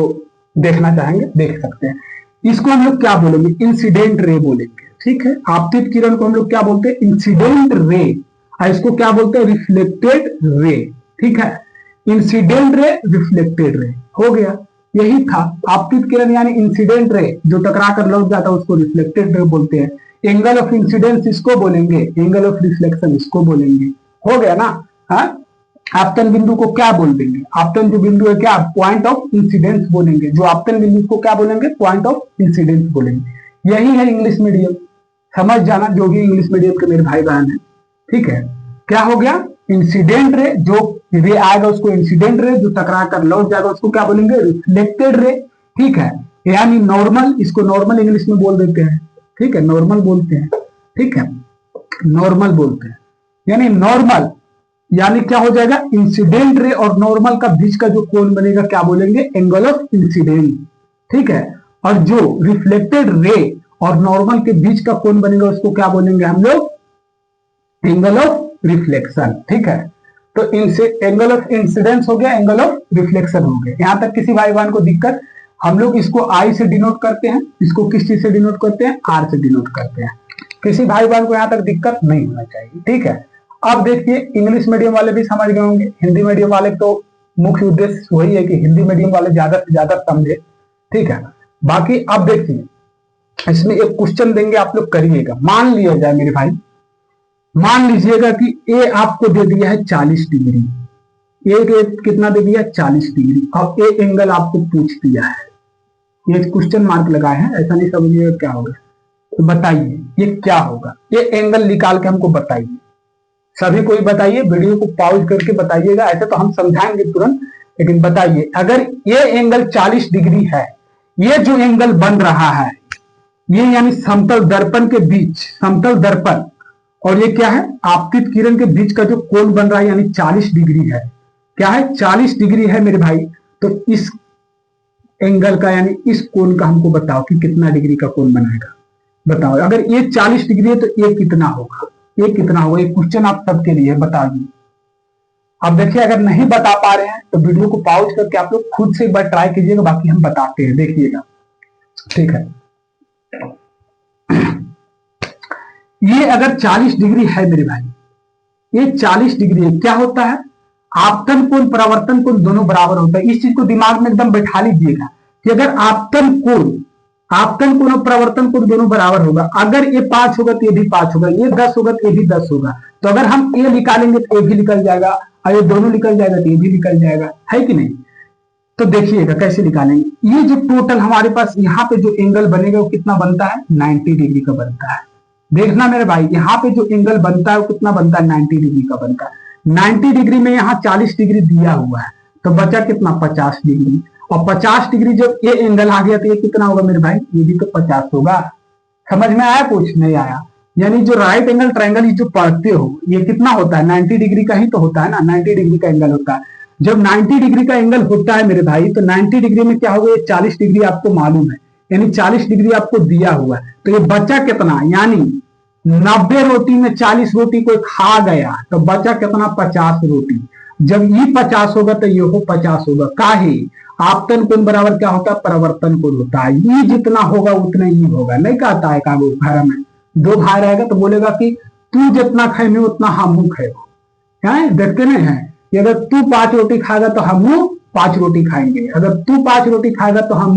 देखना चाहेंगे देख सकते हैं। इसको हम लोग क्या बोलेंगे? इंसिडेंट रे बोलेंगे, ठीक है। आपतित किरण को हम लोग क्या बोलते हैं? इंसिडेंट रे, और इसको क्या बोलते हैं? रिफ्लेक्टेड रे, ठीक है। इंसिडेंट रे, रिफ्लेक्टेड रे हो गया, यही था। आपतित किरण यानी इंसिडेंट रे, जो टकरा कर लौट जाता है उसको रिफ्लेक्टेड रे बोलते हैं। एंगल ऑफ इंसिडेंस इसको बोलेंगे, एंगल ऑफ रिफ्लेक्शन इसको बोलेंगे। हो गया ना? हाँ, आपतन बिंदु को क्या बोल देंगे? आपतन जो बिंदु है क्या? पॉइंट ऑफ इंसिडेंस बोलेंगे। जो आपतन बिंदु को क्या बोलेंगे? पॉइंट ऑफ इंसिडेंस बोलेंगे। यही है इंग्लिश मीडियम, समझ जाना जो भी इंग्लिश मीडियम के मेरे भाई बहन है, ठीक है। क्या हो गया? इंसिडेंट रे, जो रे आएगा उसको इंसिडेंट रे, जो टकरा कर लौट जाएगा उसको क्या बोलेंगे? रिफ्लेक्टेड रे, ठीक है। यानी नॉर्मल, इसको नॉर्मल इंग्लिश में बोल देते हैं, ठीक है, नॉर्मल बोलते हैं, ठीक है, नॉर्मल बोलते हैं। यानी नॉर्मल यानी क्या हो जाएगा? इंसिडेंट रे और नॉर्मल का बीच का जो कोण बनेगा क्या बोलेंगे? एंगल ऑफ इंसिडेंस, ठीक है। और जो रिफ्लेक्टेड रे और नॉर्मल के बीच का कोण बनेगा उसको क्या बोलेंगे हम लोग? एंगल ऑफ रिफ्लेक्शन, ठीक है। तो इनसे एंगल ऑफ इंसिडेंस हो गया, एंगल ऑफ रिफ्लेक्शन हो गया। यहां तक किसी भाई बहन को दिक्कत? हम लोग इसको आई से डिनोट करते हैं, इसको किस चीज से डिनोट करते हैं? आर से डिनोट करते हैं। किसी भाई बहन को यहां तक दिक्कत नहीं होना चाहिए, ठीक है। अब देखिए इंग्लिश मीडियम वाले भी समझ गए होंगे, हिंदी मीडियम वाले तो मुख्य उद्देश्य वही है कि हिंदी मीडियम वाले ज्यादा से ज्यादा समझे, ठीक है। बाकी अब देखिए इसमें एक क्वेश्चन देंगे, आप लोग करिएगा। मान लिया जाए मेरे भाई, मान लीजिएगा कि ए आपको दे दिया है 40 डिग्री, ए कितना दे दिया? 40 डिग्री, और ए एंगल आपको पूछ दिया है। ये क्वेश्चन मार्क लगाए हैं, ऐसा नहीं समझिएगा क्या होगा। तो बताइए ये क्या होगा? ये एंगल निकाल के हमको बताइए, सभी कोई बताइए, वीडियो को पॉज करके बताइएगा। ऐसे तो हम समझाएंगे तुरंत, लेकिन बताइए अगर ये एंगल 40 डिग्री है, ये जो एंगल बन रहा है ये यानी समतल दर्पण के बीच, समतल दर्पण और ये क्या है? आपतित किरण के बीच का जो कोण बन रहा है यानी 40 डिग्री है। क्या है? 40 डिग्री है मेरे भाई। तो इस एंगल का यानी इस कोण का हमको बताओ कि कितना डिग्री का कोण बनाएगा, बताओ। अगर ये 40 डिग्री है तो ये कितना होगा? ये कितना होगा? ये क्वेश्चन आप सबके लिए बताइए। अब देखिए अगर नहीं बता पा रहे हैं तो वीडियो को पॉज करके आप लोग खुद से एक बार ट्राई कीजिएगा, बाकी हम बताते हैं, देखिएगा, ठीक है। ये अगर 40 डिग्री है मेरे भाई, ये 40 डिग्री है, क्या होता है? आपतन कोण परावर्तन कोण दोनों बराबर होता है। इस चीज को दिमाग में एकदम बैठा लीजिएगा कि अगर आपतन कोण आपतन कोण और प्रवर्तन कोण दोनों बराबर होगा। अगर ये 5 होगा तो ये भी 5 होगा, ये 10 होगा तो ये भी 10 होगा। तो अगर हम ये निकालेंगे तो ये भी निकल जाएगा, और ये दोनों निकल जाएगा तो ये भी निकल जाएगा, है कि नहीं। तो देखिएगा कैसे निकालेंगे। ये जो टोटल हमारे पास यहाँ पे जो एंगल बनेगा वो कितना बनता है, 90 डिग्री का बनता है। देखना मेरे भाई, यहाँ पे जो एंगल बनता है वो कितना बनता है, 90 डिग्री का बनता है। 90 डिग्री में यहाँ 40 डिग्री दिया हुआ है, तो बचा कितना, 50 डिग्री। और 50 डिग्री जब ये एंगल आ गया तो ये कितना होगा मेरे भाई, ये भी तो 50 होगा। समझ में आया, कुछ नहीं आया। यानी जो राइट एंगल ट्रायंगल जो पढ़ते हो ये कितना होता है, 90 डिग्री का ही तो होता है ना, 90 डिग्री का एंगल होता है। जब 90 डिग्री का एंगल होता है मेरे भाई, तो 90 डिग्री में क्या होगा, ये 40 डिग्री आपको मालूम है, यानी 40 डिग्री आपको दिया हुआ है। तो ये बचा कितना, यानी 90 रोटी में 40 रोटी कोई खा गया तो बचा कितना, 50 रोटी। जब ये 50 होगा तो ये हो 50 होगा। काहे, आपतन कोण बराबर क्या होता है, परिवर्तन कोण होता है। ये जितना होगा उतना ही होगा। नहीं कहता है कागो घर में 2 भाई रहेगा तो बोलेगा कि तू जितना खाए में उतना हम खाएगा, है देखते नहीं है। अगर तू 5 रोटी खाएगा तो हम 5 रोटी खाएंगे, अगर तू 5 रोटी खाएगा तो हम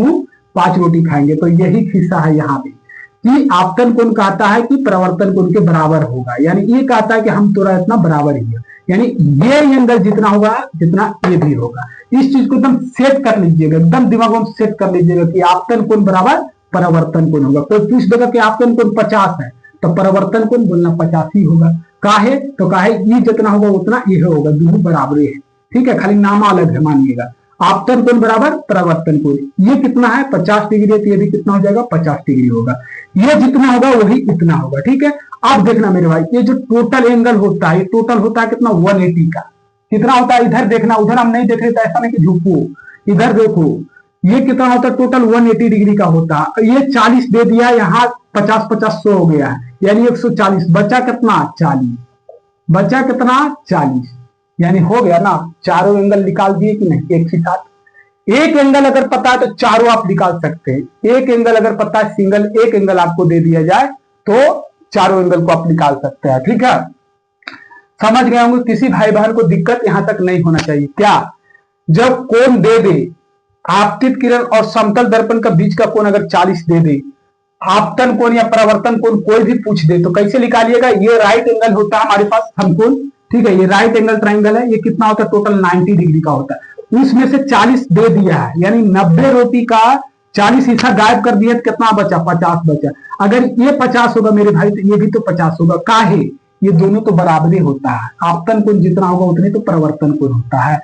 5 रोटी खाएंगे। तो यही खिस्सा है यहाँ पे कि आपतन कोण कहता है कि परिवर्तन कोण के बराबर होगा, यानी ये कहता है कि हम तोरा इतना बराबर ही है, यानी ये एंगल जितना होगा जितना ये भी होगा। इस चीज को एकदम सेट कर लीजिएगा, एकदम दिमाग में सेट कर लीजिएगा कि आपतन कोण बराबर परिवर्तन कोण होगा। कोई पूछ देगा कि आपतन कोण 50 है तो परिवर्तन कोण बोलना 50 ही होगा। काहे, तो काहे ये जितना होगा उतना ये होगा, दोनों बराबर है। ठीक है, खाली नाम अलग है, मानिएगा। आपतन कोण बराबर परिवर्तन कोण, ये कितना है 50 डिग्री है, तो ये भी कितना हो जाएगा, 50 डिग्री होगा। ये जितना होगा वही इतना होगा। ठीक है, अब देखना मेरे भाई, ये जो टोटल एंगल होता है, ये टोटल होता है कितना, 180 का। कितना होता है, इधर देखना, उधर हम नहीं देख रहे थे, ऐसा नहीं कि झुको, इधर देखो ये कितना होता है, टोटल 180 डिग्री का होता है। ये 40 दे दिया, यहाँ 50 50 100 हो गया, यानी 140। बचा कितना, 40। बचा कितना, 40, यानी हो गया ना। चारों एंगल निकाल दिए कि नहीं एक ही साथ। एक एंगल अगर पता है तो चारों आप निकाल सकते हैं। एक एंगल अगर पता है, सिंगल एक एंगल आपको दे दिया जाए तो चारों एंगल को आप निकाल सकते हैं। ठीक है, समझ गए होंगे। किसी भाई बहन को दिक्कत यहां तक नहीं होना चाहिए। क्या, जब कोण दे दे, आपतित किरण और समतल दर्पण का बीच का कोण अगर 40 दे दे, आपतन कोण या परावर्तन कोण कोई भी पूछ दे तो कैसे निकालिएगा। ये राइट एंगल होता है हमारे पास समकोण, ठीक है, ये राइट एंगल ट्राइंगल है। ये कितना होता है, टोटल 90 डिग्री का होता है। उसमें से 40 दे दिया है, यानी 90 रोटी का 40 हिस्सा गायब कर दिया, तो कितना बचा, 50 बचा। अगर ये 50 होगा मेरे भाई तो ये भी तो 50 होगा। काहे, ये दोनों तो बराबरी होता है। आपतन कोण जितना होगा उतने तो परिवर्तन कोण होता है।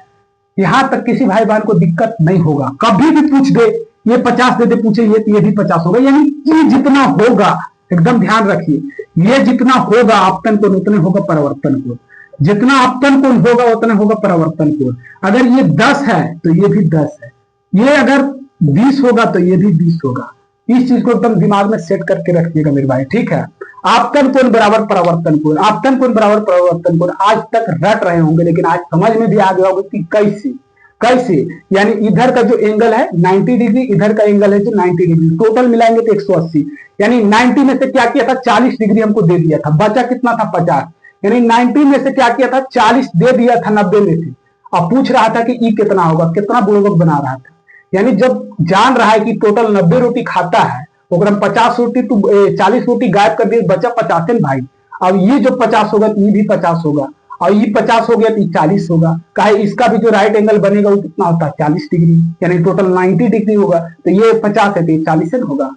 यहां तक किसी भाई बहन को दिक्कत नहीं होगा। कभी भी पूछ दे, ये 50 दे दे, पूछे ये भी 50 होगा, यानी ये जितना होगा, एकदम ध्यान रखिए, ये जितना होगा आपतन कोण उतने होगा परिवर्तन कोण। जितना आपतन कोण होगा उतने होगा परिवर्तन कोण। अगर ये 10 है तो ये भी 10 है, ये अगर 20 होगा तो ये भी 20 होगा। इस चीज को एकदम दिमाग में सेट करके रखिएगा मेरे भाई। ठीक है, आपतन कोण बराबर परिवर्तन कोण, आपतन कोण बराबर परिवर्तन कोण। आज तक रट रहे होंगे, लेकिन आज समझ में भी आ गया होगा कि कैसे कैसे। यानी इधर का जो एंगल है 90 डिग्री, इधर का एंगल है जो 90 डिग्री, टोटल मिलाएंगे तो 180। यानी 90 में से क्या किया था, 40 डिग्री हमको दे दिया था, बचा कितना था, 50। यानी 90 में से क्या किया था, 40 दे दिया था 90 में से। अब पूछ रहा था कि ई कितना होगा, कितना बुड़बक बना रहा था। यानी जब जान रहा है कि टोटल 90 रोटी खाता है, अगर हम 50 रोटी तो 40 रोटी गायब कर दिए, बचा 50 है भाई। अब ये जो 50 होगा ये भी 50 होगा, और ये 50 हो गया तो 40 होगा। कहे इसका भी जो राइट एंगल बनेगा वो कितना होता है, 40 डिग्री, यानी टोटल 90 डिग्री होगा। तो ये 50 है तो ये 40 होगा।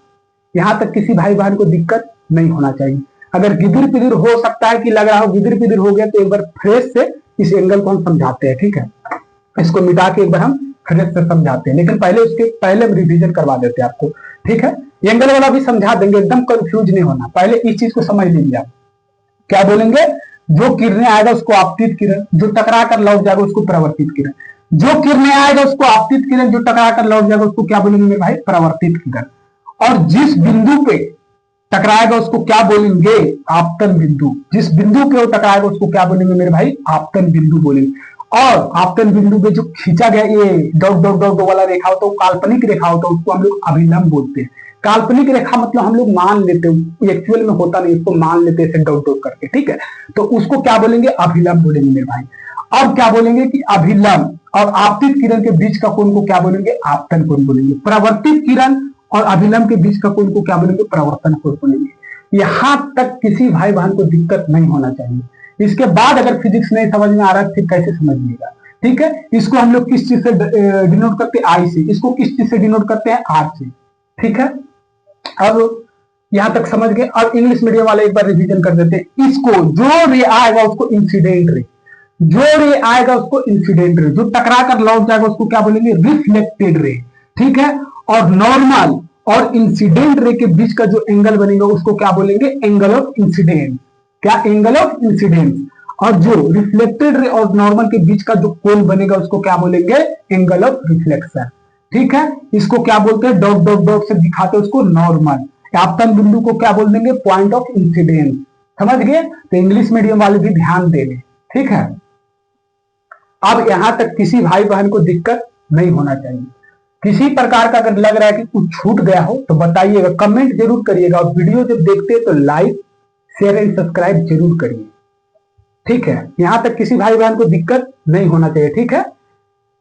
यहां तक किसी भाई बहन को दिक्कत नहीं होना चाहिए। अगर गिदिर पिदिर हो सकता है कि लग रहा हो गिदिर पिदिर हो गया, तो एक बार फ्रेश से इस एंगल को हम समझाते हैं। ठीक है, इसको मिटा के एक बार हम फ्रेश से समझाते हैं, लेकिन पहले हम रिविजन करवा देते हैं आपको। ठीक है, एंगल वाला भी समझा देंगे, एकदम कंफ्यूज नहीं होना। पहले इस चीज को समझ लीजिए आप। क्या बोलेंगे, जो किरणें आएगा उसको आपतित किरण, जो टकरा कर लौट जाएगा उसको परावर्तित किरण। जो किरणें आएगा उसको आपतित किरण, जो टकरा कर लौट जाएगा उसको क्या बोलेंगे मेरे भाई, परावर्तित किरण। और जिस बिंदु पे टकराएगा उसको क्या बोलेंगे, आपतन बिंदु। जिस बिंदु पे वो टकराएगा उसको क्या बोलेंगे मेरे भाई, आपतन बिंदु बोलेंगे। और आपतन बिंदु पे जो खींचा गया ये डॉट डॉट डॉट वाला रेखा होता है, काल्पनिक रेखा होता है, उसको हम लोग अभिलंब बोलते हैं। काल्पनिक रेखा मतलब हम लोग मान लेते हैं, एक्चुअल में होता नहीं, इसको मान लेते हैं डॉट डॉट करके। ठीक है, तो उसको क्या बोलेंगे, अभिलंब बोलेंगे मेरे भाई। और क्या बोलेंगे कि अभिलंब और आपतित किरण के बीच का कोण को क्या बोलेंगे, आपतन कोण बोलेंगे। परावर्तित किरण और अभिलंब के बीच का कोण को क्या बोलेंगे? प्रवर्तन कोण बोलेंगे। यहां तक किसी भाई बहन को दिक्कत नहीं होना चाहिए। इसके बाद अगर फिजिक्स नहीं समझ में आ रहा है फिर कैसे समझिएगा, ठीक है। इसको हम लोग किस चीज से डिनोट करते हैं? आई से। इसको किस चीज से डिनोट करते हैं? आर से, ठीक है। अब यहां तक समझ गए। अब इंग्लिश मीडियम वाले एक बार रिवीजन कर देते हैं। इसको जो रे आएगा उसको इंसिडेंट रे, जो रे आएगा उसको इंसिडेंट रे, जो टकरा कर लौट जाएगा उसको क्या बोलेंगे? रिफ्लेक्टेड रे, ठीक है। और नॉर्मल और इंसिडेंट रे के बीच का जो एंगल बनेगा उसको क्या बोलेंगे? Angle of incidence. क्या? Angle of incidence. और जो रिफ्लेक्टेड रे और नॉर्मल के बीच का जो कोण बनेगा उसको क्या बोलेंगे? एंगल ऑफ रिफ्लेक्शन, ठीक है। इसको क्या बोलते हैं? डॉट डॉट डॉट से दिखाते हैं उसको नॉर्मल। आपतन बिंदु को क्या बोल देंगे? Point of incidence. समझ गए? तो इंग्लिश मीडियम वाले भी ध्यान देंगे, ठीक है। अब यहां तक किसी भाई बहन को दिक्कत नहीं होना चाहिए। किसी प्रकार का अगर लग रहा है कि कुछ छूट गया हो तो बताइएगा, कमेंट जरूर करिएगा। और वीडियो जब देखते हैं तो लाइक शेयर एंड सब्सक्राइब जरूर करिए, ठीक है। यहां तक किसी भाई बहन को दिक्कत नहीं होना चाहिए, ठीक है।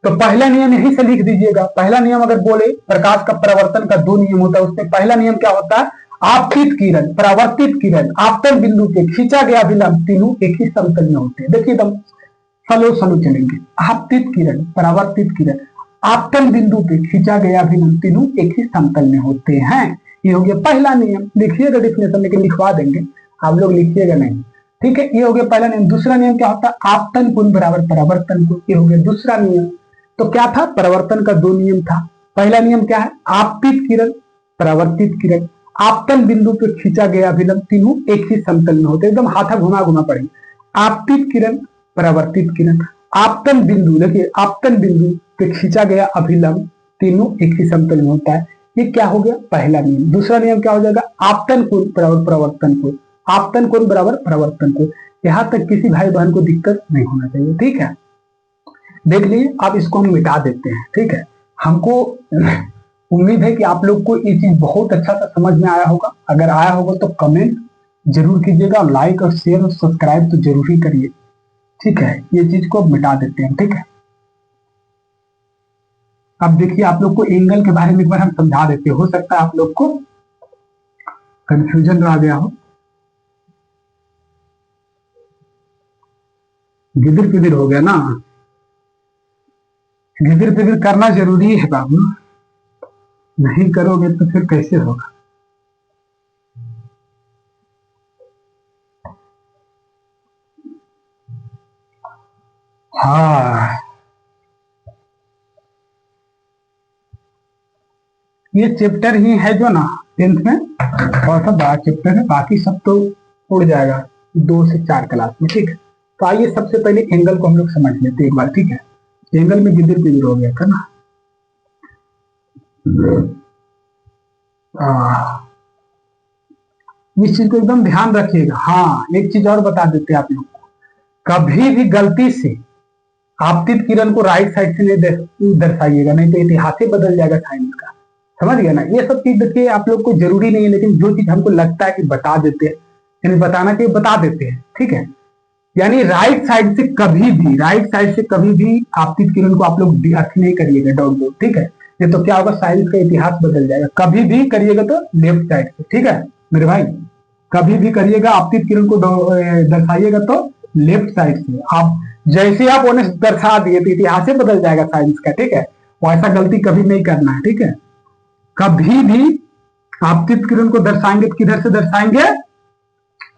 तो पहला नियम यहीं से लिख दीजिएगा। पहला नियम अगर बोले प्रकाश का परावर्तन का दो नियम होता है, उसमें पहला नियम क्या होता है? आपतित किरण, परावर्तित किरण, आपतन बिंदु के खींचा गया अभिलंब तीनों एक ही समतल में होते हैं। देखिए एकदम स्लो स्लो चलेंगे। आपतित किरण, परावर्तित किरण, आपतन बिंदु पे खींचा गया अभिलंब तीनों एक ही समतल में होते हैं। ये हो गया पहला नियम। लिखिएगा डेफिनेशन, लेकिन लिखवा देंगे, आप लोग लिखिएगा नहीं, ठीक है। ये हो गया पहला नियम। दूसरा नियम क्या होता है? आपतन कोण बराबर परावर्तन कोण। ये हो गया दूसरा नियम। तो क्या था? परावर्तन का दो नियम था। पहला नियम क्या है? आपतित किरण, परावर्तित किरण, आपतन बिंदु पे खींचा गया अभिलंब तीनों एक ही समतल में होते हैं। एकदम हाथा घुमा घुमा पड़ेंगे। आपतित किरण, परावर्तित किरण, आपतन बिंदु, देखिए आपतन बिंदु पे खींचा गया अभिलंब तीनों एक ही समतल में होता है। ये क्या हो गया? पहला नियम। दूसरा नियम क्या हो जाएगा? आपतन कोण बराबर परावर्तन कोण, आपतन कोण बराबर परावर्तन कोण। यहां तक किसी भाई बहन को दिक्कत नहीं होना चाहिए, ठीक है। देख लीजिए, अब इसको हम मिटा देते हैं, ठीक है। हमको उम्मीद है कि आप लोग को ये चीज बहुत अच्छा सा समझ में आया होगा। अगर आया होगा तो कमेंट जरूर कीजिएगा, लाइक और शेयर और सब्सक्राइब तो जरूर ही करिए, ठीक है। ये चीज को अब मिटा देते हैं, ठीक है। अब देखिए, आप लोग को एंगल के बारे में एक बार हम समझा देते हैं। हो सकता है आप लोग को कंफ्यूजन रह गया हो। गिदिर पिदिर हो गया ना? गिदिर पिदिर करना जरूरी है बाबू, नहीं करोगे तो फिर कैसे होगा। हाँ, ये चैप्टर ही है जो ना 10th में बहुत सा बड़ा चैप्टर है। बाकी सब तो उड़ जाएगा 2 से 4 क्लास में, ठीक है। तो आइए सबसे पहले एंगल को हम लोग समझ लेते हैं एक बार, ठीक है। एंगल में गिदिर पिदिर हो गया था ना। इस चीज को एकदम ध्यान रखिएगा। हाँ, एक चीज और बता देते हैं आप लोग को, कभी भी गलती से आपतित किरण को राइट साइड से नहीं दर्शाइएगा, नहीं तो इतिहास ही बदल जाएगा साइंस का। समझ गया ना? ये सब चीज देखिए आप लोग को जरूरी नहीं है, लेकिन जो चीज हमको लगता है कि बता देते हैं, यानी बताना चाहिए, बता देते हैं, ठीक है। यानी राइट साइड से कभी भी, राइट साइड से कभी भी आपतित किरण को आप लोग अर्थ नहीं करिएगा, डाउट दो, ठीक है। ये तो क्या होगा? साइंस का इतिहास बदल जाएगा। कभी भी करिएगा तो लेफ्ट साइड से, ठीक है मेरे भाई। कभी भी करिएगा आपतित किरण को दर्शाइएगा तो लेफ्ट साइड से। आप जैसे आप उन्हें दर्शा दिए तो इतिहास से बदल जाएगा साइंस का, ठीक है। वैसा गलती कभी नहीं करना है, ठीक है। कभी भी आपतित किरण को दर्शाएंगे तो किधर से दर्शाएंगे?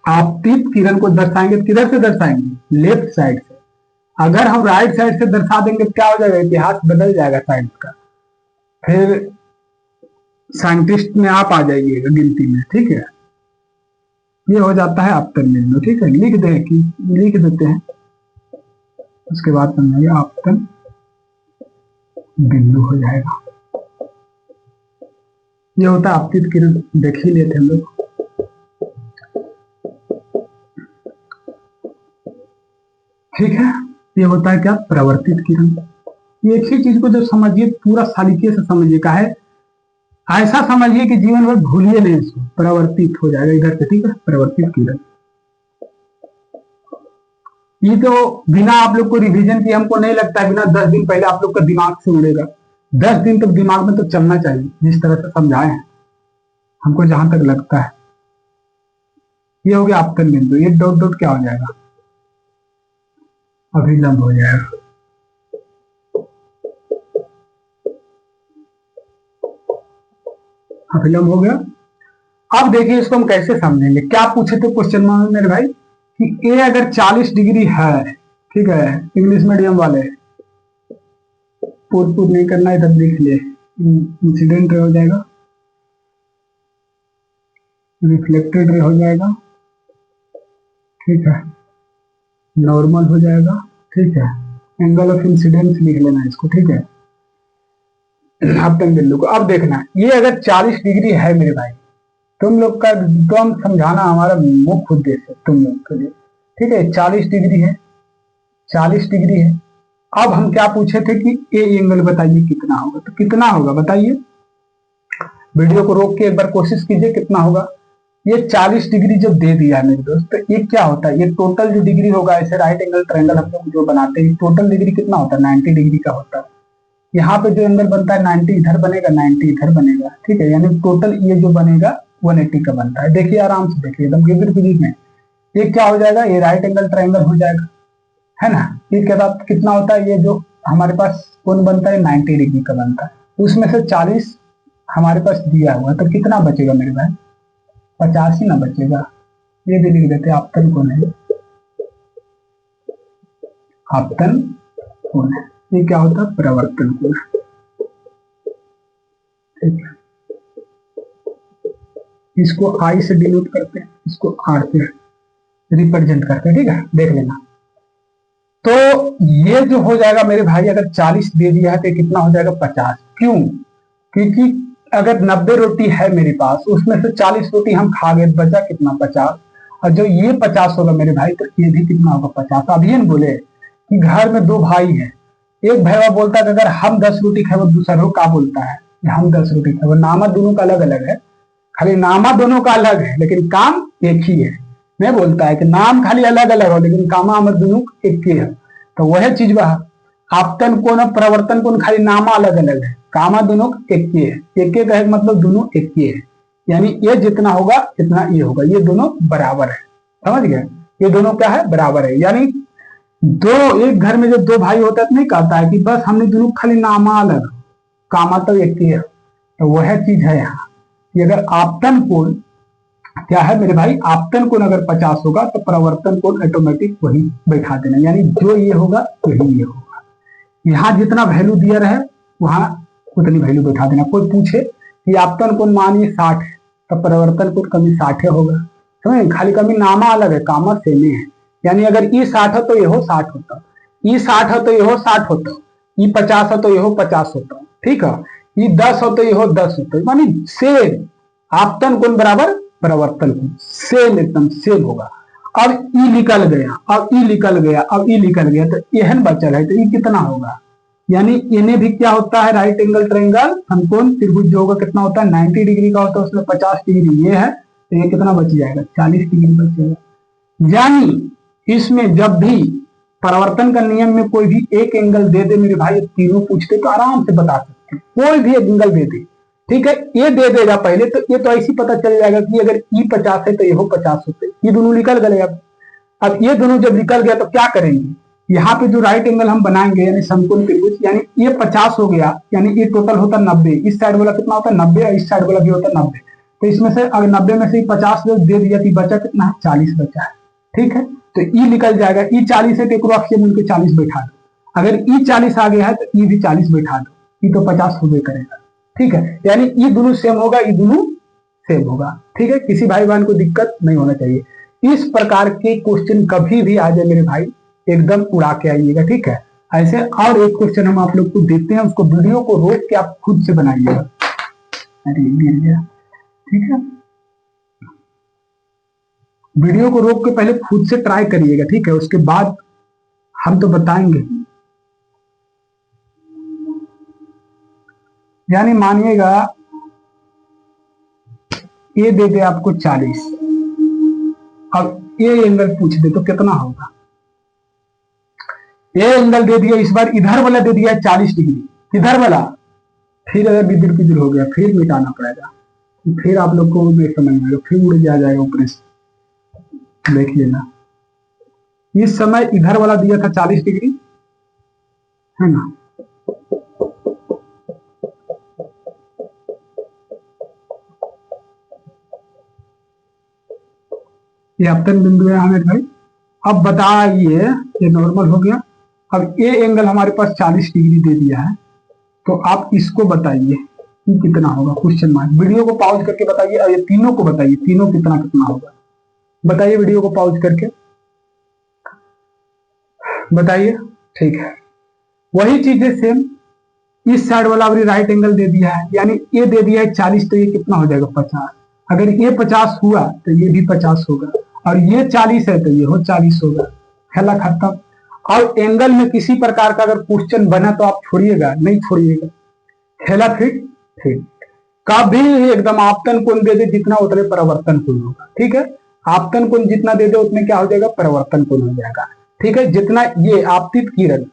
आपतित किरण को दर्शाएंगे तो किधर से दर्शाएंगे? लेफ्ट साइड से। अगर हम राइट साइड से दर्शा देंगे तो क्या हो जाएगा? इतिहास बदल जाएगा साइंस का। फिर साइंटिस्ट में आप आ जाइएगा गिनती में, ठीक है। ये हो जाता है आपतन बिंदु, ठीक है। लिख देते हैं, उसके बाद समझिए आपतन बिंदु हो जाएगा। ये होता है आपतित किरण, देख ही लेते हम लोग, ठीक है। ये होता है क्या? परावर्तित किरण। ये एक ही चीज को जब समझिए पूरा सालीके से समझिएगा है, ऐसा समझिए कि जीवन भर भूलिए नहीं इसको। परावर्तित हो जाएगा इधर से, ठीक है। परावर्तित किरण, ये तो बिना आप लोग को रिवीजन की हमको नहीं लगता है, बिना 10 दिन पहले आप लोग का दिमाग से उड़ेगा। 10 दिन तक दिमाग में तो चलना चाहिए जिस तरह से समझाए हैं। हमको जहां तक लगता है। ये हो गया आपतन बिंदु, ये डॉट डॉट क्या हो जाएगा, अभिलंब हो जाएगा। अभिलंब हो गया। अब देखिए इसको हम कैसे समझेंगे, क्या पूछे थे क्वेश्चन में मेरे भाई कि ए अगर 40 डिग्री है, ठीक है, इंग्लिश मीडियम वाले पूर नहीं करना, इधर देख ले, इंसिडेंट रे हो जाएगा, रिफ्लेक्टेड रे हो जाएगा, ठीक है, नॉर्मल हो जाएगा, ठीक है, एंगल ऑफ इंसिडेंस लिख लेना इसको, ठीक है, आपतन बिंदु को। अब देखना ये अगर 40 डिग्री है मेरे भाई, तुम लोग का तो हम समझाना हमारा मुख्य उद्देश्य है तुम लोग के लिए, ठीक है। 40 डिग्री है, 40 डिग्री है। अब हम क्या पूछे थे कि ए एंगल बताइए कितना होगा, तो कितना होगा बताइए, वीडियो को रोक के एक बार कोशिश कीजिए कितना होगा। ये 40 डिग्री जब दे दिया है मेरे दोस्त, तो ये क्या होता है, ये टोटल जो डिग्री होगा, ऐसे राइट एंगल ट्रायंगल हम लोग जो बनाते हैं, टोटल डिग्री कितना होता है, 90 डिग्री का होता है। यहाँ पे जो एंगल बनता है 90 इधर बनेगा, 90 इधर बनेगा, ठीक है, यानी टोटल ये जो बनेगा 180 का बनता है। देखिए आराम से देखिए, एकदम गिर फिजिक में ये क्या हो जाएगा, ये राइट एंगल ट्रायंगल हो जाएगा, है ना। इसके बाद कितना होता है, ये जो हमारे पास कोण बनता है 90 डिग्री का बनता है, उसमें से 40 हमारे पास दिया हुआ, तो कितना बचेगा मेरे भाई, 50 ही ना बचेगा। ये भी लिख देते आपतन कोण है, आपतन कोण है। ये क्या होता है, प्रवर्तन कोण, ठीक है। इसको आई से डिनोट करते हैं, इसको आर से रिप्रेजेंट करते हैं, ठीक है, देख लेना। तो ये जो हो जाएगा मेरे भाई, अगर 40 दे दिया है तो कितना हो जाएगा, 50। क्यों, क्योंकि अगर 90 रोटी है मेरे पास, उसमें से 40 रोटी हम खा गए, बचा कितना, 50। और जो ये 50 होगा मेरे भाई, तो ये भी कितना होगा, 50। अभी न बोले कि घर में 2 भाई है, एक भैया बोलता है कि अगर हम 10 रोटी खाए, वो दूसरा का बोलता है हम 10 रोटी खाए, नामा दोनों का अलग अलग है, खाली नामा दोनों का अलग है लेकिन काम एक ही है। नहीं बोलता है कि नाम खाली अलग अलग हो लेकिन कामा हमारे दोनों एक ही है। तो वह चीज वह आपतन कोण और प्रवर्तन कोण खाली नामा अलग अलग है, कामा दोनों एक ही है। एक एक है मतलब दोनों एक ही है, यानी ये जितना होगा इतना ये होगा, ये दोनों बराबर है, समझ गए। ये दोनों क्या है, बराबर है। यानी दो, एक घर में जो 2 भाई होता है तो नहीं कहता है कि बस हमने दोनों खाली नामा अलग, कामा तो एक ही है। तो वह चीज है यहाँ कि अगर आपतन कोण क्या है मेरे भाई, आपतन कोण अगर 50 होगा तो प्रवर्तन कोण ऑटोमेटिक वही बैठा देना, यानी जो ये होगा वही ये होगा। यहाँ जितना वैल्यू दिया रहे वहां उतनी वैल्यू बैठा देना। कोई पूछे कि आपतन कोण मानिए 60 है, तो प्रवर्तन कोण कमी 60 होगा, समझे, खाली कमी नामा अलग है, कामा सेम है। यानी अगर ई 60 हो तो ये हो 60 होता, ई 60 हो तो ये हो 60 होता, ई 50 हो तो ये हो 50 होता, ठीक है, ई 10 हो तो ये हो 10 होता, मानी सेम। आपतन कोण बराबर प्रवर्तन कोण सेम, एकदम सेम होगा। अब ई निकल गया, अब ई निकल गया, अब ई निकल गया, तो एहन बचल है, तो ई कितना होगा, यानी इन्हें भी क्या होता है, राइट एंगल ट्रायंगल समकोण त्रिभुज जो होगा कितना होता है, 90 डिग्री का होता है, उसमें 50 डिग्री ये है, तो ये कितना बच जाएगा, 40 डिग्री बचेगा। यानी इसमें जब भी परिवर्तन का नियम में कोई भी एक एंगल दे दे मेरे भाई, तीनों पूछते तो आराम से बता सकते, कोई भी एक एंगल दे दे, ठीक है, ये दे देगा पहले, तो ये तो ऐसी पता चल जाएगा कि अगर ई 50 है तो ये हो 50 होते, ये दोनों निकल गए। अब ये दोनों जब निकल गया तो क्या करेंगे, यहाँ पे जो राइट एंगल हम बनाएंगे यानी समकोण त्रिभुज, यानी ये 50 हो गया, यानी ये टोटल होता 90, इस साइड वाला कितना होता है 90, और इस साइड वाला भी होता 90। तो इसमें से अगर 90 में से 50 दे दिया तो बचा कितना है, 40 बचा है, ठीक है। तो ई निकल जाएगा, ई 40 है तो एक अक्षीय मूल के 40 बैठा दो, अगर ई 40 आ गया है तो ई भी 40 बैठा दो, ई तो 50 हो गए करेगा, ठीक है। यानी ये दोनों सेम होगा, ये दोनों सेम होगा, ठीक है, किसी भाई बहन को दिक्कत नहीं होना चाहिए। इस प्रकार के क्वेश्चन कभी भी आ जाए मेरे भाई, एकदम उड़ा के आइएगा, ठीक है। ऐसे और एक क्वेश्चन हम आप लोग को देते हैं, उसको वीडियो को रोक के आप खुद से बनाइएगा। अरे गिर गया, ठीक है, वीडियो को रोक के पहले खुद से ट्राई करिएगा, ठीक है, उसके बाद हम तो बताएंगे। यानी मानिएगा ये दे दे आपको 40, अब ये एंगल पूछ दे तो कितना होगा, ये एंगल दे दिया, इस बार इधर वाला दे दिया 40 डिग्री, इधर वाला, फिर अगर बिदिर पिदिर हो गया फिर मिटाना पड़ेगा, फिर आप लोग को नहीं समझ में आएगा, फिर उड़ जाएगा ऊपर से। देख लेना, इस समय इधर वाला दिया था 40 डिग्री, है ना। ये अपतन बिंदु है हमें भाई। अब बताइए, ये नॉर्मल हो गया। अब ये एंगल हमारे पास 40 डिग्री दे दिया है, तो आप इसको बताइए कि कितना होगा, क्वेश्चन मार्क। वीडियो को पॉज करके बताइए, और ये तीनों को बताइए, तीनों कितना कितना होगा बताइए, वीडियो को पॉज करके बताइए। ठीक है, वही चीज है सेम। इस साइड वाला अभी राइट एंगल दे दिया है, यानी ये दे दिया है 40, तो ये कितना हो जाएगा 50। अगर ये 50 हुआ तो ये भी 50 होगा, और ये 40 है तो ये हो 40 होगा। खेला खत्म। और एंगल में किसी प्रकार का अगर क्वेश्चन बना तो आप छोड़िएगा, नहीं छोड़िएगा। खेला फिट ठीक। कभी एकदम आपतन कोण दे दे जितना, उतने परिवर्तन कोण होगा। ठीक है, आपतन कोण जितना दे दे उतने क्या हो जाएगा, परिवर्तन कोण हो जाएगा। ठीक है, जितना ये आपतित किरण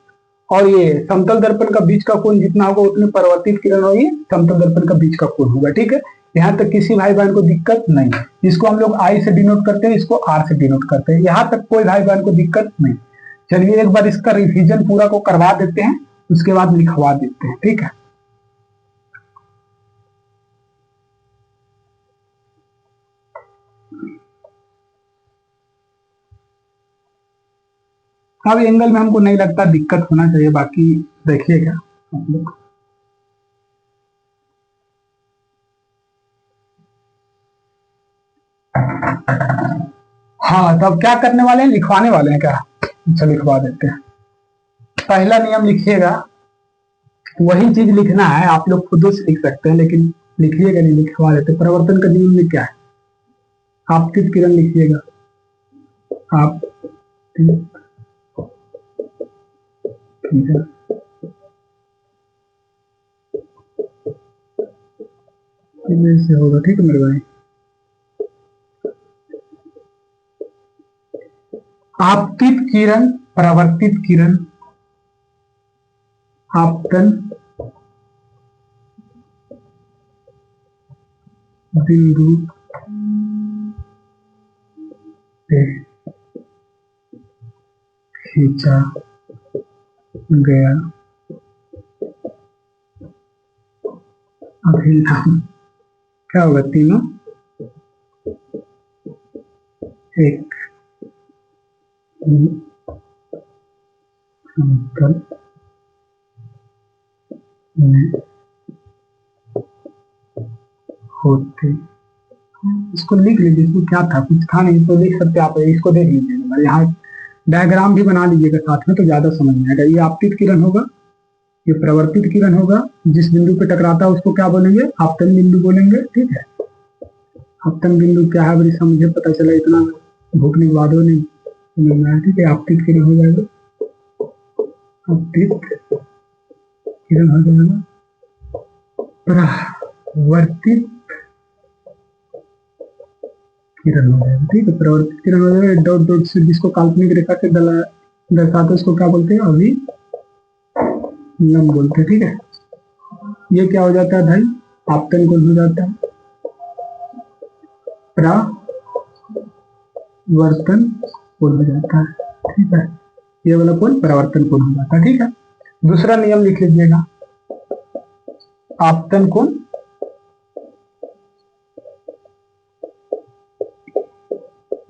और ये समतल दर्पण का बीच का कोण जितना होगा, उतने परिवर्तित किरण और ये समतल दर्पण का बीच का कोण होगा। ठीक है, यहाँ तक किसी भाई बहन को दिक्कत नहीं है। इसको हम लोग आई से डिनोट करते हैं, इसको आर से डिनोट करते हैं। यहाँ तक कोई भाई बहन को दिक्कत नहीं। चलिए एक बार इसका रिविजन पूरा को करवा देते हैं, उसके बाद लिखवा देते हैं। ठीक है, अब एंगल में हमको नहीं लगता दिक्कत होना चाहिए, बाकी देखिएगा आप लोग। हाँ, तब क्या करने वाले हैं, लिखवाने वाले हैं क्या? अच्छा, लिखवा देते हैं। पहला नियम लिखिएगा, वही चीज लिखना है, आप लोग खुद से लिख सकते हैं, लेकिन लिखिएगा नहीं, लिखवा देते। परिवर्तन का नियम में क्या है, आपतित किरण लिखिएगा। आप ठीक है, से होगा। ठीक है मेरे भाई, आपतित किरण, परावर्तित किरण, आपतन बिंदु पे खींचा गया अभिलंब, क्या होगा, तीनों एक समतल में होते। इसको लिख लीजिए, इसमें क्या था, कुछ था नहीं तो लिख सकते आप, इसको देख लीजिएगा। यहाँ डायग्राम भी बना लीजिएगा साथ में, तो ज्यादा समझ में आएगा। ये आपतित किरण होगा, ये प्रवर्तित किरण होगा। जिस बिंदु पे टकराता है उसको क्या बोलेंगे, आपतन बिंदु बोलेंगे। ठीक है, आपतन बिंदु क्या है बड़ी मुझे पता चला, इतना भूखने के बाद नहीं समझ में आया। ठीक है, आपतित किरण हो जाएगा, आपतित किरण हो जाएगा। प्रवर्तित किरण हो जाएगा। ठीक है, प्रवर्तित किरण हो जाएगा। डॉट डॉट से जिसको काल्पनिक रेखा से दर्शाते उसको क्या बोलते हैं, अभिलंब बोलते हैं। ठीक है, ये क्या हो जाता है भाई, आपतन कोण हो जाता है, परावर्तन कोण हो जाता है। ठीक है, ये वाला कोण परावर्तन कोण हो जाता है। ठीक है, दूसरा नियम लिख लीजिएगा, आपतन कोण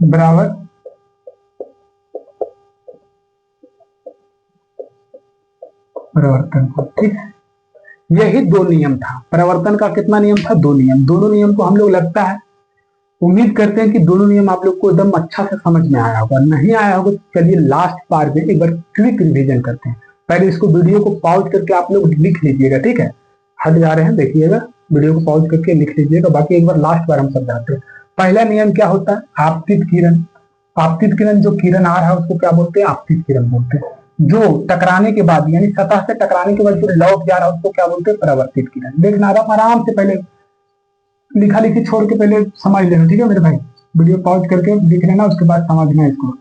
बराबर परिवर्तन कोण। ठीक है, यही दो नियम था। परिवर्तन का कितना नियम था, दो नियम। दोनों नियम को हम लोग लगता है, उम्मीद करते हैं कि दोनों नियम आप लोग को एकदम अच्छा से समझ में आया होगा। नहीं आया होगा तो चलिए लास्ट बार में एक बार क्विक रिवीजन करते हैं। पहले इसको वीडियो को पॉज करके आप लोग लिख लीजिएगा। ठीक है, हट जा रहे हैं, देखिएगा, वीडियो को पॉज करके लिख लीजिएगा। बाकी एक बार लास्ट बार हम समझाते हैं। पहला नियम क्या होता है, आपतित किरण। आपतित किरण, जो किरण आ रहा है उसको क्या बोलते हैं, आपतित किरण बोलते हैं। जो टकराने के बाद, यानी सतह से टकराने के बाद जो लौट जा रहा है उसको क्या बोलते हैं, परावर्तित किरण। देखना आराम से, पहले लिखा लिखी छोड़ के पहले समझ लेना। ठीक है मेरे भाई, वीडियो पॉज करके लिख लेना, उसके बाद समझना इसको।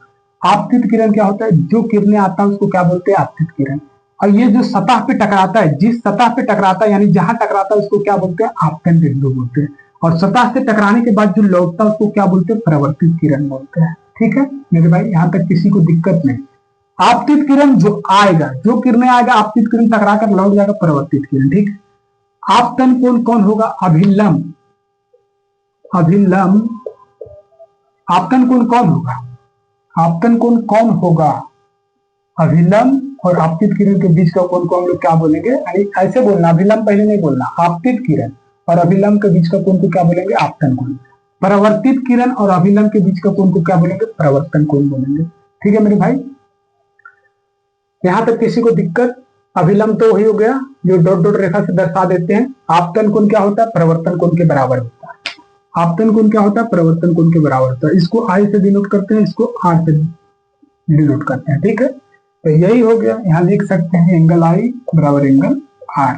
आपतित किरण क्या होता है, जो किरणें आता है उसको क्या बोलते हैं, आपतित किरण। और ये जो सतह पे टकराता है, जिस सतह पे टकराता है, यानी जहां टकराता है उसको क्या बोलते हैं, आपतन बिंदु बोलते हैं। और सतह से टकराने के बाद जो लौटता है उसको क्या बोलते हैं, परावर्तित किरण बोलते हैं। ठीक है मेरे भाई, यहां तक किसी को दिक्कत नहीं। आपतित किरण जो आएगा, जो किरणें आएगा आपतित किरण टकरा कर लौट जाएगा परावर्तित किरण। ठीक है, आपतन कोण कौन होगा, अभिलंब, अभिलंब आपतन कोण कौन होगा, आपतन कोण कौन होगा, अभिलंब और आपतित किरण के बीच का कोण को हम लोग क्या बोलेंगे, ऐसे बोलना, अभिलंब पहले नहीं बोलना, आपतित किरण और अभिलंब के बीच का कोण को क्या बोलेंगे, आपतन कोण। परावर्तित किरण और अभिलंब के बीच का कोण को क्या बोलेंगे, परावर्तन कोण बोलेंगे। ठीक है मेरे भाई, यहां तक किसी को दिक्कत। अभिलंब तो वही हो गया जो डॉट डॉट रेखा से दर्शा देते हैं। आपतन कोण क्या होता है, परावर्तन कोण के बराबर होता है। आपतन कोण क्या होता है, परावर्तन कोण के बराबर होता है। इसको आई से डिनोट करते हैं, इसको आर से डिनोट करते हैं। ठीक है, तो यही हो गया। यहां लिख सकते हैं एंगल आई बराबर एंगल आर।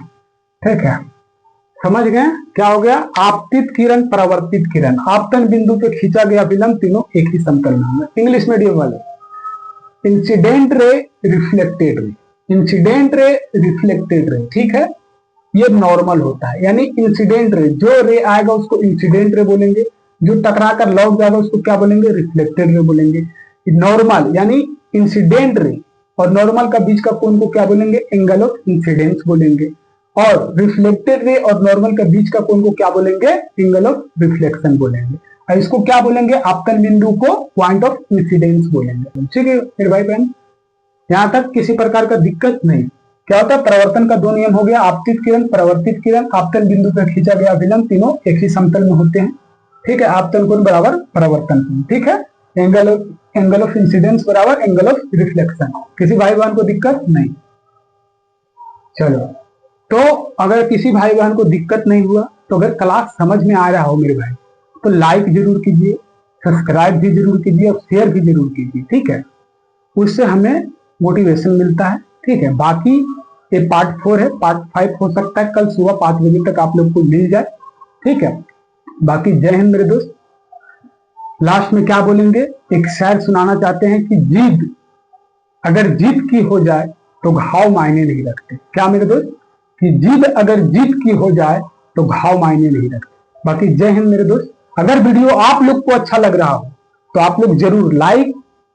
ठीक है, समझ गए क्या हो गया, आपतित किरण, परावर्तित किरण, आपतन बिंदु पे खींचा गया अभिलंब, तीनों एक ही समतल में होंगे। इंग्लिश मीडियम वाले, incident ray, reflected ray, incident ray, reflected ray. ठीक है, ये नॉर्मल होता है, यानी इंसिडेंट रे, जो रे आएगा उसको इंसिडेंट रे बोलेंगे, जो टकरा कर लौट जाएगा उसको क्या बोलेंगे, रिफ्लेक्टेड रे बोलेंगे। नॉर्मल यानी इंसिडेंट रे और नॉर्मल का बीच का कोण को क्या बोलेंगे, एंगल ऑफ इंसिडेंस बोलेंगे। और रिफ्लेक्टेड रे और नॉर्मल का बीच का कोण को क्या बोलेंगे, एंगल ऑफ रिफ्लेक्शन बोलेंगे। और इसको क्या बोलेंगे, आपतन बिंदु को पॉइंट ऑफ इंसिडेंस बोलेंगे। ठीक है मेरे भाई बहन, यहां तक किसी प्रकार का दिक्कत नहीं। क्या होता है, परिवर्तन का दो नियम हो गया, आपतित किरण, परावर्तित किरण, आपतन बिंदु पर खींचा गया अभिलंब, तीनों एक ही समतल में होते हैं। ठीक है, आपतन कोण बराबर परावर्तन कोण। ठीक है, एंगल ऑफ इंसिडेंस बराबर एंगल ऑफ रिफ्लेक्शन। किसी भाई बहन को दिक्कत नहीं। चलो, तो अगर किसी भाई बहन को दिक्कत नहीं हुआ, तो अगर क्लास समझ में आ रहा हो मेरे भाई, तो लाइक जरूर कीजिए, सब्सक्राइब भी जरूर कीजिए और शेयर भी जरूर कीजिए। ठीक है, उससे हमें मोटिवेशन मिलता है। ठीक है, बाकी ये पार्ट 4 है, पार्ट 5 हो सकता है कल सुबह 5 बजे तक आप लोग को मिल जाए। ठीक है, बाकी जय हिंद मेरे दोस्त। लास्ट में क्या बोलेंगे, एक शायर सुनाना चाहते हैं कि जीत अगर जीत की हो जाए तो घाव मायने नहीं रखते। क्या मेरे दोस्त, कि जीत अगर जीत की हो जाए तो घाव मायने नहीं रखते। बाकी जय हिंद मेरे दोस्त। अगर वीडियो आप लोग को अच्छा लग रहा हो तो आप लोग जरूर लाइक,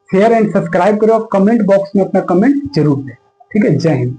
शेयर एंड सब्सक्राइब करो, कमेंट बॉक्स में अपना कमेंट जरूर दें। ठीक है, जय हिंद।